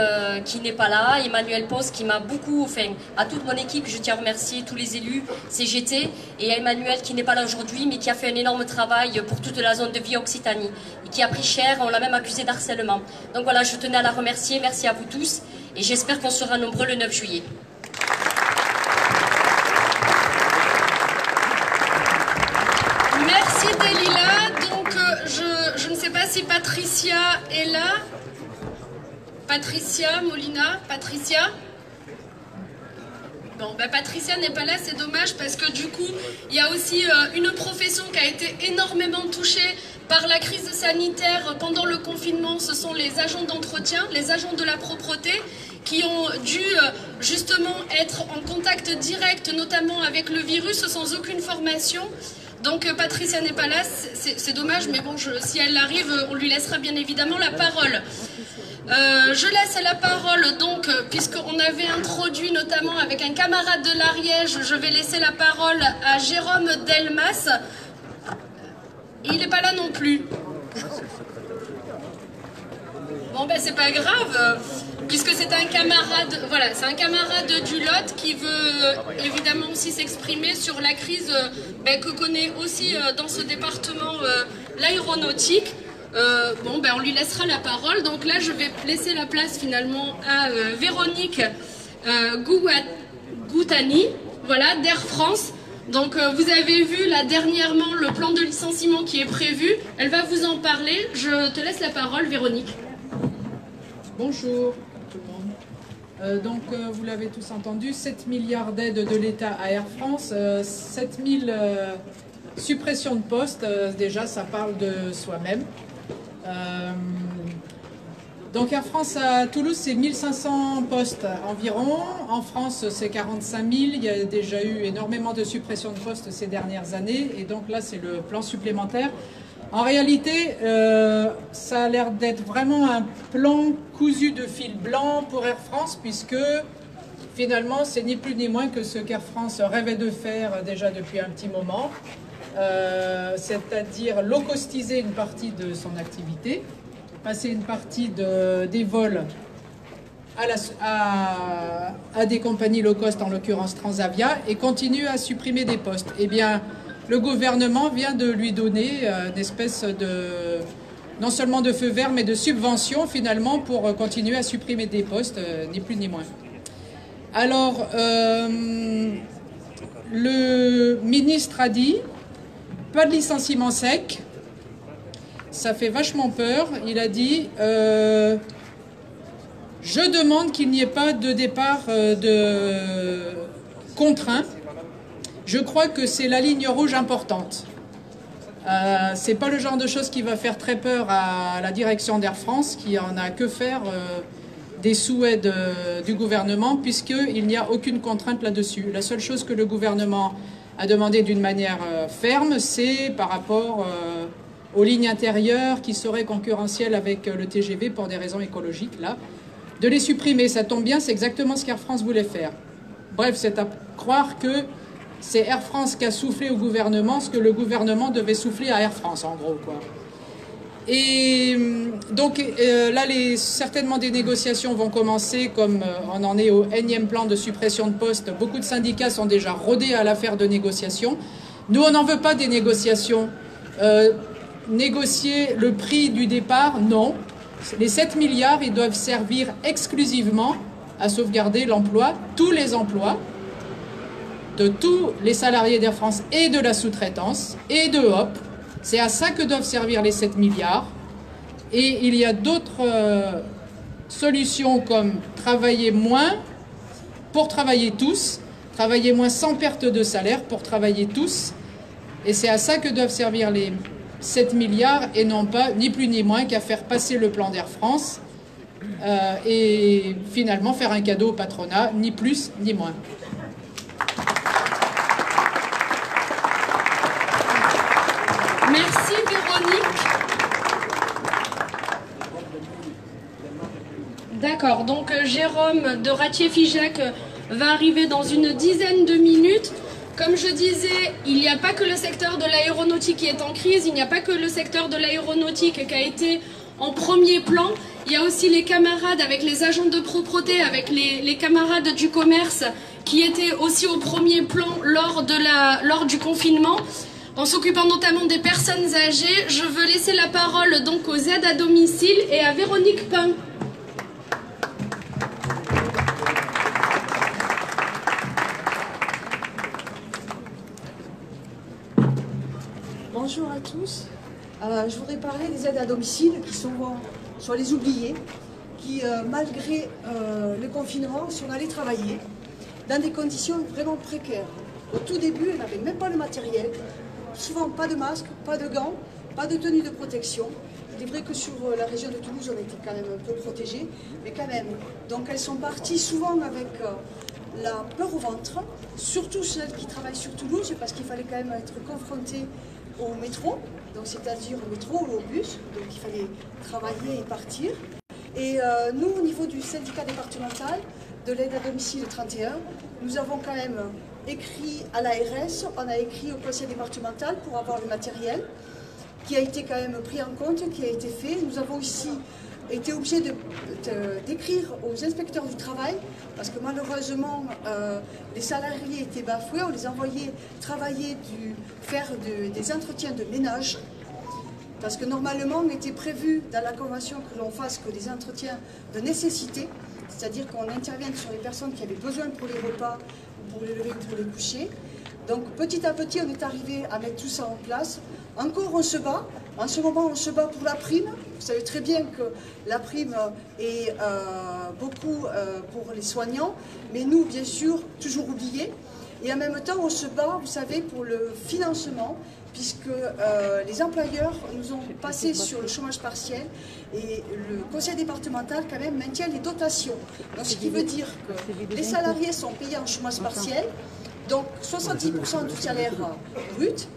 qui n'est pas là, Emmanuel Pons, qui m'a beaucoup, enfin à toute mon équipe, je tiens à remercier tous les élus CGT, et à Emmanuel qui n'est pas là aujourd'hui, mais qui a fait un énorme travail pour toute la zone de vie Occitanie, et qui a pris cher, on l'a même accusé d'harcèlement. Donc voilà, je tenais à la remercier, merci à vous tous, et j'espère qu'on sera nombreux le 9 juillet. Merci Delila. Donc je ne sais pas si Patricia est là. Patricia, Molina, Patricia. Bon, bah Patricia n'est pas là, c'est dommage parce que du coup, il y a aussi une profession qui a été énormément touchée par la crise sanitaire pendant le confinement. Ce sont les agents d'entretien, les agents de la propreté qui ont dû justement être en contact direct, notamment avec le virus, sans aucune formation. Donc Patricia n'est pas là, c'est dommage, mais bon, si elle arrive, on lui laissera bien évidemment la parole. Je laisse la parole, donc, puisqu'on avait introduit notamment avec un camarade de l'Ariège, je vais laisser la parole à Jérôme Delmas. Il n'est pas là non plus. Bon, ben c'est pas grave, puisque c'est un camarade, voilà, c'est un camarade du Lot qui veut évidemment aussi s'exprimer sur la crise que connaît aussi dans ce département l'aéronautique. Bon, ben on lui laissera la parole. Donc là, je vais laisser la place finalement à Véronique Goutani, voilà, d'Air France. Donc vous avez vu là dernièrement le plan de licenciement qui est prévu. Elle va vous en parler. Je te laisse la parole, Véronique. Bonjour tout le monde. Vous l'avez tous entendu, 7 milliards d'aides de l'État à Air France, 7000 suppressions de postes, déjà ça parle de soi-même. Donc Air France à Toulouse, c'est 1500 postes environ. En France, c'est 45 000. Il y a déjà eu énormément de suppressions de postes ces dernières années. Et donc là, c'est le plan supplémentaire. En réalité, ça a l'air d'être vraiment un plan cousu de fil blanc pour Air France, puisque finalement, c'est ni plus ni moins que ce qu'Air France rêvait de faire déjà depuis un petit moment. C'est-à-dire low-costiser une partie de son activité, passer une partie des vols à des compagnies low-cost, en l'occurrence Transavia, et continuer à supprimer des postes. Eh bien, le gouvernement vient de lui donner une espèce de, non seulement de feu vert, mais de subvention finalement pour continuer à supprimer des postes, ni plus ni moins. Alors, le ministre a dit, pas de licenciement sec, ça fait vachement peur. Il a dit, je demande qu'il n'y ait pas de départ contraint. Je crois que c'est la ligne rouge importante. C'est pas le genre de choses qui va faire très peur à la direction d'Air France, qui en a que faire des souhaits du gouvernement, puisqu'il n'y a aucune contrainte là-dessus. La seule chose que le gouvernement a demandé d'une manière ferme, c'est par rapport aux lignes intérieures qui seraient concurrentielles avec le TGV pour des raisons écologiques, là, de les supprimer. Ça tombe bien, c'est exactement ce qu'Air France voulait faire. Bref, c'est à croire que c'est Air France qui a soufflé au gouvernement ce que le gouvernement devait souffler à Air France, en gros, quoi. Et donc là, certainement des négociations vont commencer, comme on en est au énième plan de suppression de postes. Beaucoup de syndicats sont déjà rodés à l'affaire de négociation. Nous, on n'en veut pas des négociations. Négocier le prix du départ, non. Les 7 milliards, ils doivent servir exclusivement à sauvegarder l'emploi, tous les emplois, de tous les salariés d'Air France et de la sous-traitance et de HOP, C'est à ça que doivent servir les 7 milliards. Et il y a d'autres solutions comme travailler moins pour travailler tous, travailler moins sans perte de salaire pour travailler tous. Et c'est à ça que doivent servir les 7 milliards et non pas, ni plus ni moins, qu'à faire passer le plan d'Air France et finalement faire un cadeau au patronat, ni plus ni moins. Merci Véronique. D'accord, donc Jérôme de Ratier-Figeac va arriver dans une dizaine de minutes. Comme je disais, il n'y a pas que le secteur de l'aéronautique qui est en crise, il n'y a pas que le secteur de l'aéronautique qui a été en premier plan, il y a aussi les camarades avec les agents de propreté, avec les camarades du commerce qui étaient aussi au premier plan lors du confinement. En s'occupant notamment des personnes âgées, je veux laisser la parole donc aux aides à domicile et à Véronique Pain. Bonjour à tous. Je voudrais parler des aides à domicile qui sont les oubliés, qui malgré le confinement sont allés travailler dans des conditions vraiment précaires. Au tout début, ils n'avaient même pas le matériel, souvent pas de masque, pas de gants, pas de tenue de protection. Il est vrai que sur la région de Toulouse, on était quand même un peu protégés, mais quand même. Donc elles sont parties souvent avec la peur au ventre, surtout celles qui travaillent sur Toulouse, parce qu'il fallait quand même être confrontées au métro, donc c'est-à-dire au métro ou au bus, donc il fallait travailler et partir. Et nous, au niveau du syndicat départemental de l'aide à domicile 31, nous avons quand même écrit à l'ARS, on a écrit au conseil départemental pour avoir le matériel, qui a été quand même pris en compte, qui a été fait. Nous avons aussi été obligés d'écrire aux inspecteurs du travail, parce que malheureusement, les salariés étaient bafoués, on les envoyait travailler, faire des entretiens de ménage, parce que normalement, on était prévu dans la convention que l'on fasse que des entretiens de nécessité, c'est-à-dire qu'on intervienne sur les personnes qui avaient besoin pour les repas, pour les lever, pour les coucher. Donc petit à petit, on est arrivé à mettre tout ça en place. Encore, on se bat. En ce moment, on se bat pour la prime. Vous savez très bien que la prime est beaucoup pour les soignants, mais nous, bien sûr, toujours oubliés. Et en même temps, on se bat, vous savez, pour le financement, puisque les employeurs nous ont passé sur le chômage partiel et le conseil départemental, quand même, maintient les dotations. Donc, ce qui veut dire que les salariés sont payés en chômage partiel, donc 70% du salaire brut,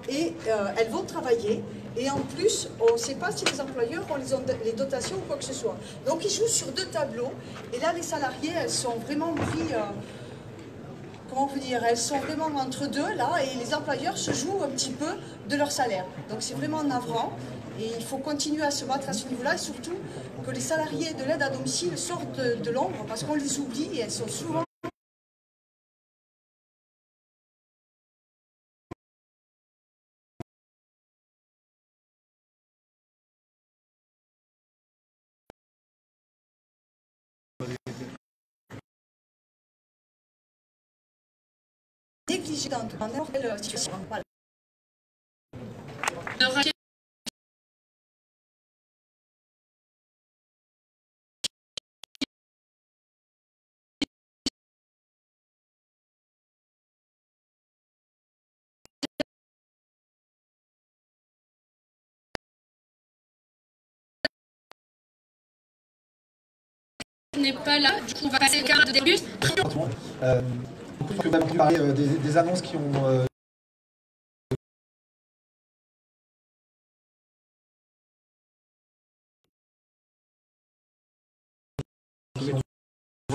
et elles vont travailler. Et en plus, on ne sait pas si les employeurs ont les dotations ou quoi que ce soit. Donc ils jouent sur deux tableaux. Et là, les salariés, elles sont vraiment pris, comment vous dire, elles sont vraiment entre deux, là, et les employeurs se jouent un petit peu de leur salaire. Donc c'est vraiment navrant. Et il faut continuer à se battre à ce niveau-là, et surtout que les salariés de l'aide à domicile sortent de l'ombre, parce qu'on les oublie, et elles sont souvent... négligé dans n'importe quelle situation. Voilà. N'est pas là, du coup on va passer le quart de début. Vous avez parlé des annonces qui ont...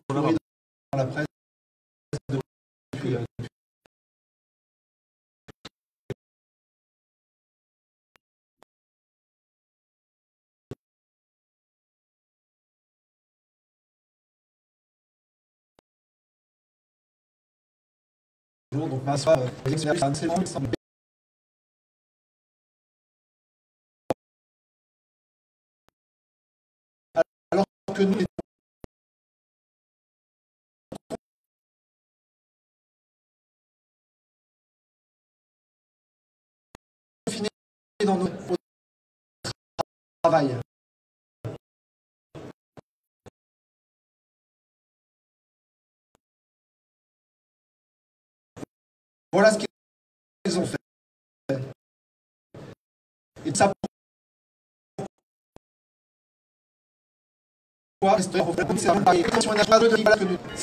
dans la presse depuis, donc ma soeur, alors que nous, dans nos au travail. Voilà ce qu'ils ont fait. Et ça c'est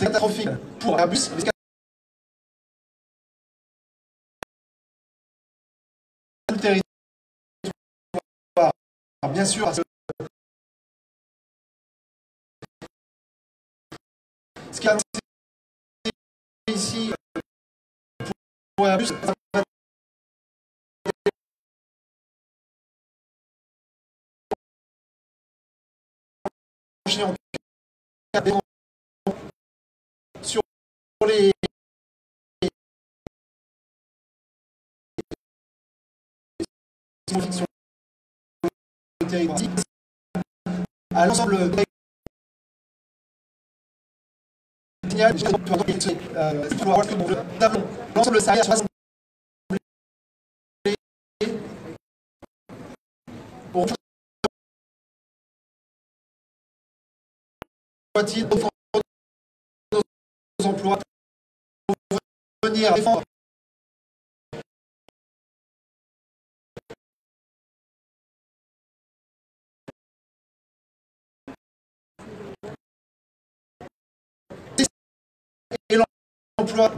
catastrophique pour Airbus. Le territoire, bien sûr, ce qui a annoncé ici pour Airbus, sur les sur le territoire à l'ensemble l'ensemble salarié pour défendre nos emplois, pour venir défendre et l'emploi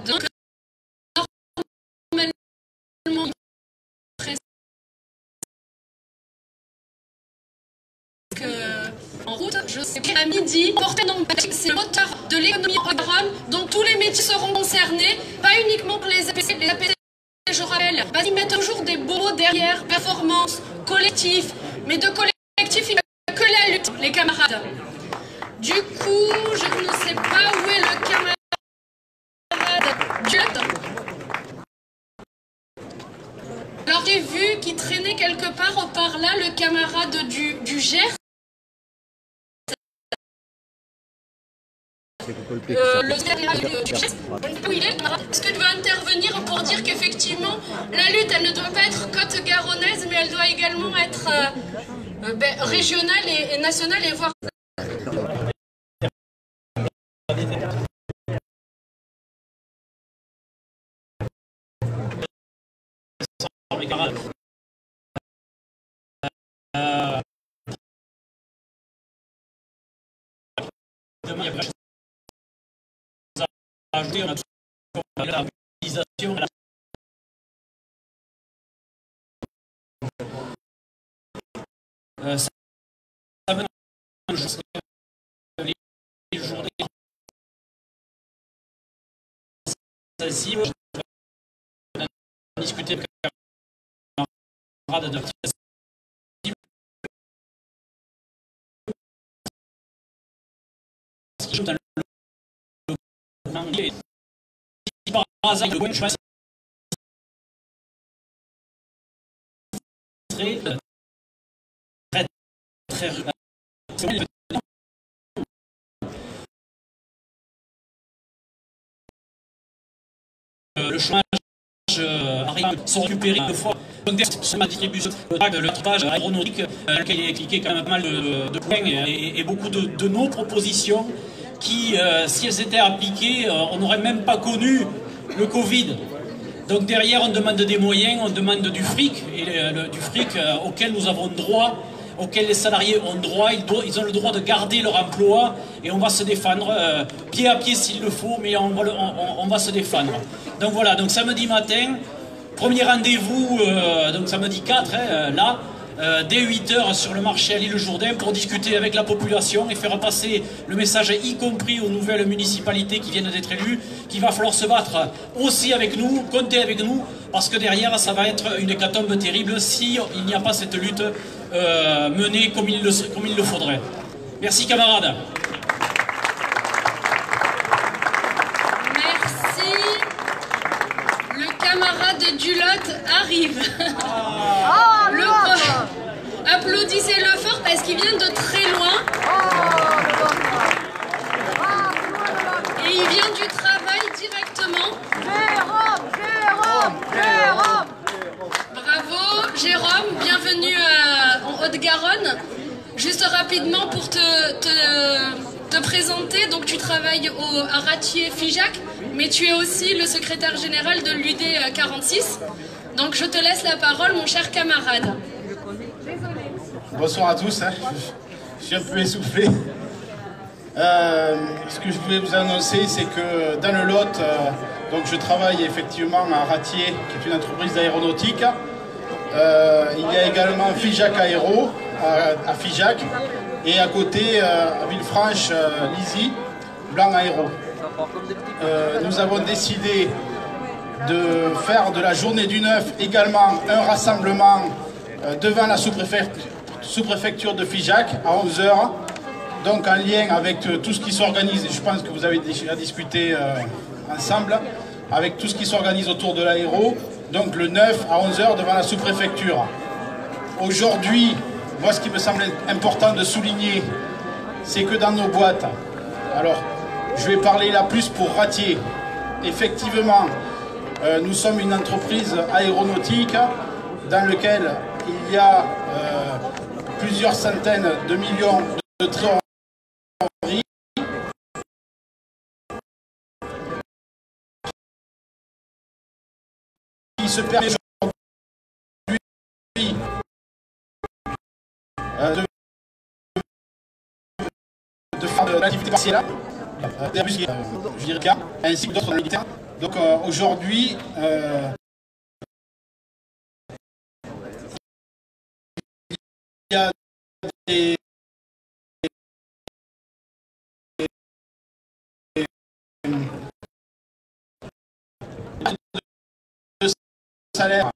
donc normalement en route, je sais à midi, porter donc c'est le moteur de l'économie en Rhône, dont tous les métiers seront concernés, pas uniquement pour les APC, je rappelle, ils mettent toujours des beaux mots derrière, performance, collectif, mais de collectif, il n'y a que la lutte, les camarades. Du coup, je ne sais pas où est le camarade Dulotte. Alors j'ai vu qu'il traînait quelque part par là le camarade du Gers. Le général du Gers. Où il est, est-ce que tu veux intervenir pour dire qu'effectivement la lutte elle ne doit pas être côte-garonnaise mais elle doit également être régionale et nationale et voire demain, il y a quelque chose à ajouter. On a la mobilisation. Ça va les journées sensibles. On a discuté avec un camarade de dans le gouvernement et si par hasard le gouvernement choisit très le chômage arrive sont récupérés deux fois sur la distribution le traitage aéronautique lequel est expliqué quand même pas mal de points et beaucoup de nos propositions qui, si elles étaient appliquées, on n'aurait même pas connu le Covid. Donc derrière, on demande des moyens, on demande du fric, et du fric auquel nous avons droit, auquel les salariés ont droit, ils ont le droit de garder leur emploi, et on va se défendre, pied à pied s'il le faut, mais on va se défendre. Donc voilà, donc samedi matin, premier rendez-vous, donc samedi 4, là, dès 8h sur le marché à l'île Jourdain pour discuter avec la population et faire passer le message, y compris aux nouvelles municipalités qui viennent d'être élues, qu'il va falloir se battre aussi avec nous, compter avec nous, parce que derrière ça va être une hécatombe terrible si il n'y a pas cette lutte menée comme il le faudrait. Merci camarades. Merci. Le camarade Dulotte arrive. Ah, Applaudissez-le fort parce qu'il vient de très loin. Et il vient du travail directement. Jérôme. Bravo, Jérôme. Bienvenue en Haute-Garonne. Juste rapidement pour te présenter, donc tu travailles à Ratier-Figeac, mais tu es aussi le secrétaire général de l'UD 46. Donc je te laisse la parole, mon cher camarade. Bonsoir à tous, je suis un peu essoufflé. Ce que je voulais vous annoncer, c'est que dans le Lot, donc je travaille effectivement à Ratier, qui est une entreprise d'aéronautique. Il y a également Figeac Aéro à Figeac, et à côté, à Villefranche, Lizy, Blanc Aéro. Nous avons décidé de faire de la journée du 9 également un rassemblement devant la sous-préfecture de Figeac à 11 h, donc en lien avec tout ce qui s'organise, je pense que vous avez déjà discuté ensemble, avec tout ce qui s'organise autour de l'aéro, donc le 9 à 11 h devant la sous-préfecture. Aujourd'hui, moi ce qui me semble important de souligner, c'est que dans nos boîtes, alors je vais parler là plus pour Ratier, effectivement, nous sommes une entreprise aéronautique dans laquelle il y a plusieurs centaines de millions de trésoreries qui se permet aujourd'hui de faire de l'activité partielle, je dirais, ainsi que d'autres militaires. Donc aujourd'hui, il y a des salaires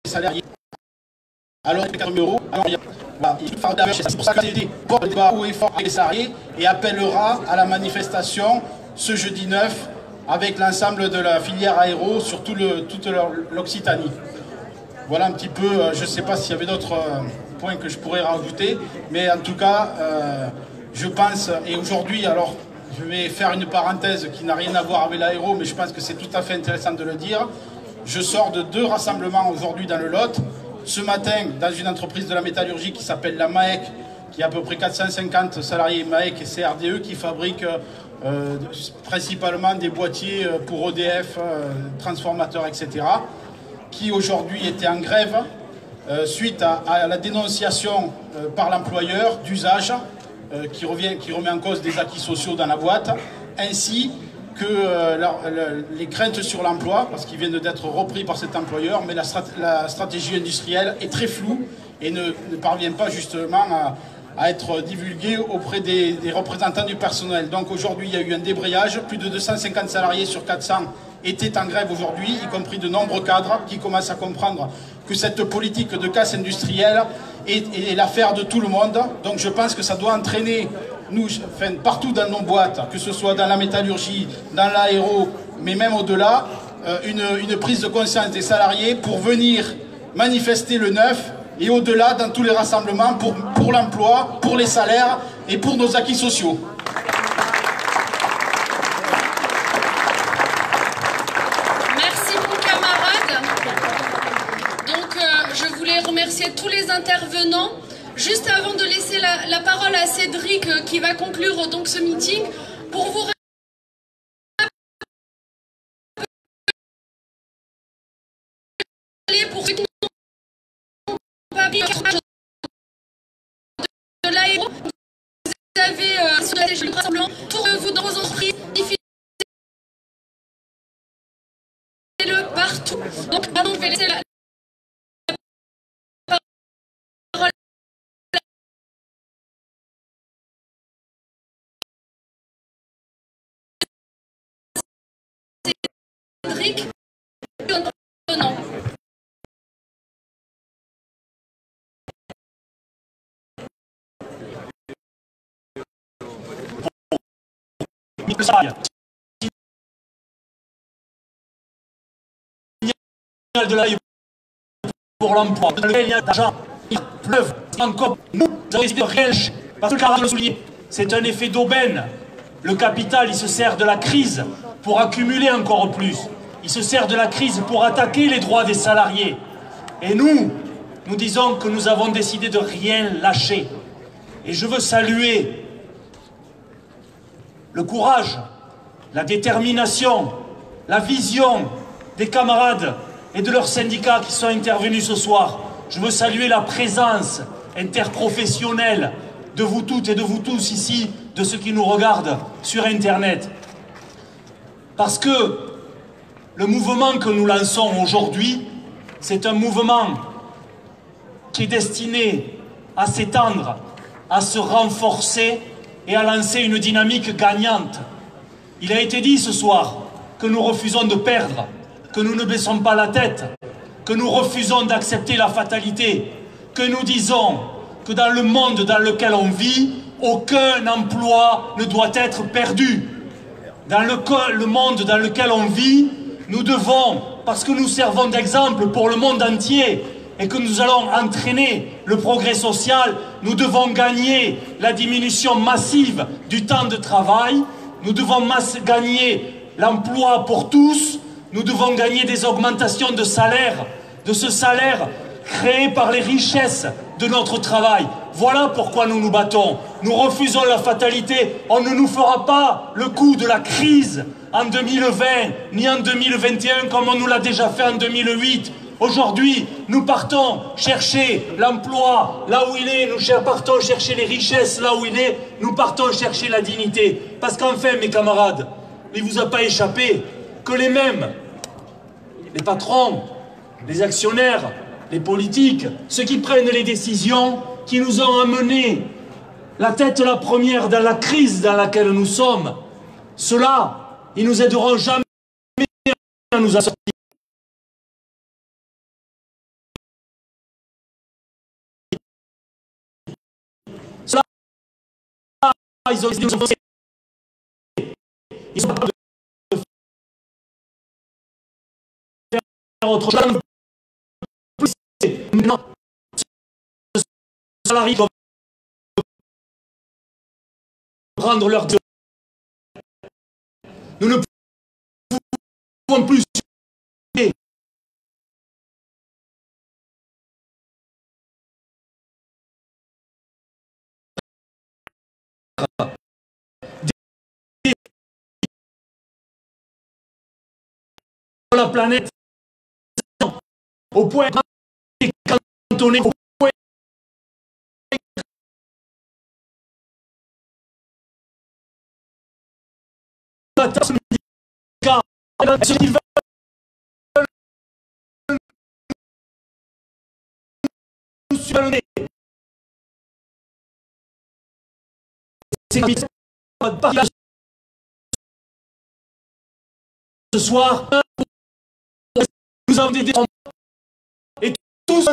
salariés. Alors, 4 €, alors, c'est pour ça que l'ACD porte le débat haut et fort avec les salariés et appellera à la manifestation ce jeudi 9 avec l'ensemble de la filière aéro sur toute l'Occitanie. Voilà un petit peu, je ne sais pas s'il y avait d'autres points que je pourrais rajouter, mais en tout cas, je pense, et aujourd'hui, alors, je vais faire une parenthèse qui n'a rien à voir avec l'aéro, mais je pense que c'est tout à fait intéressant de le dire. Je sors de 2 rassemblements aujourd'hui dans le Lot. Ce matin, dans une entreprise de la métallurgie qui s'appelle la MAEC, qui a à peu près 450 salariés MAEC et CRDE, qui fabrique principalement des boîtiers pour EDF, transformateurs, etc., qui aujourd'hui était en grève suite à la dénonciation par l'employeur d'usage qui remet en cause des acquis sociaux dans la boîte, ainsi que les craintes sur l'emploi, parce qu'ils viennent d'être repris par cet employeur, mais la stratégie industrielle est très floue et ne parvient pas justement à être divulguée auprès des représentants du personnel. Donc aujourd'hui, il y a eu un débrayage, plus de 250 salariés sur 400 étaient en grève aujourd'hui, y compris de nombreux cadres qui commencent à comprendre que cette politique de casse industrielle est l'affaire de tout le monde. Donc je pense que ça doit entraîner nous, partout dans nos boîtes, que ce soit dans la métallurgie, dans l'aéro, mais même au-delà, une prise de conscience des salariés pour venir manifester le 9 et au-delà dans tous les rassemblements pour l'emploi, pour les salaires et pour nos acquis sociaux. Merci mon camarade. Donc je voulais remercier tous les intervenants. Juste avant de laisser la parole à Cédric qui va conclure donc ce meeting, pour vous rappeler pour ceux qui n'ont pas pris de l'aéro, vous avez sur la télé rassemblement pour vous dans vos entreprises, diffusez-le partout. Donc pardon, je vais laisser la parole Cédric. Non. le travail. De la pour l'emploi, dans lequel il y a d'argent, il pleuve, encore nous avons décidé de rien, parce que le camarade le souligne, c'est un effet d'aubaine. Le capital, il se sert de la crise pour accumuler encore plus. Il se sert de la crise pour attaquer les droits des salariés. Et nous disons que nous avons décidé de rien lâcher. Et je veux saluer le courage, la détermination, la vision des camarades et de leurs syndicats qui sont intervenus ce soir. Je veux saluer la présence interprofessionnelle de vous toutes et de vous tous ici, de ceux qui nous regardent sur Internet. Parce que le mouvement que nous lançons aujourd'hui, c'est un mouvement qui est destiné à s'étendre, à se renforcer et à lancer une dynamique gagnante. Il a été dit ce soir que nous refusons de perdre, que nous ne baissons pas la tête, que nous refusons d'accepter la fatalité, que nous disons que dans le monde dans lequel on vit, aucun emploi ne doit être perdu. Dans le monde dans lequel on vit, nous devons, parce que nous servons d'exemple pour le monde entier et que nous allons entraîner le progrès social, nous devons gagner la diminution massive du temps de travail, nous devons gagner l'emploi pour tous, nous devons gagner des augmentations de salaire, de ce salaire créé par les richesses de notre travail. Voilà pourquoi nous nous battons. Nous refusons la fatalité. On ne nous fera pas le coup de la crise en 2020, ni en 2021, comme on nous l'a déjà fait en 2008. Aujourd'hui, nous partons chercher l'emploi là où il est, nous partons chercher les richesses là où il est, nous partons chercher la dignité. Parce qu'enfin, mes camarades, il ne vous a pas échappé que les mêmes, les patrons, les actionnaires, les politiques, ceux qui prennent les décisions, qui nous ont amenés la tête la première dans la crise dans laquelle nous sommes, ceux-là, ils nous aideront jamais à nous en sortir. Ceux-là, ils ont décidé de ils sont capables de faire autre chose. Maintenant, ce salarié doit prendre leur dû. Nous ne pouvons plus la planète au point de cantonner au point ceux qui veulent nous subventionner. C'est ce soir, nous avons des et tous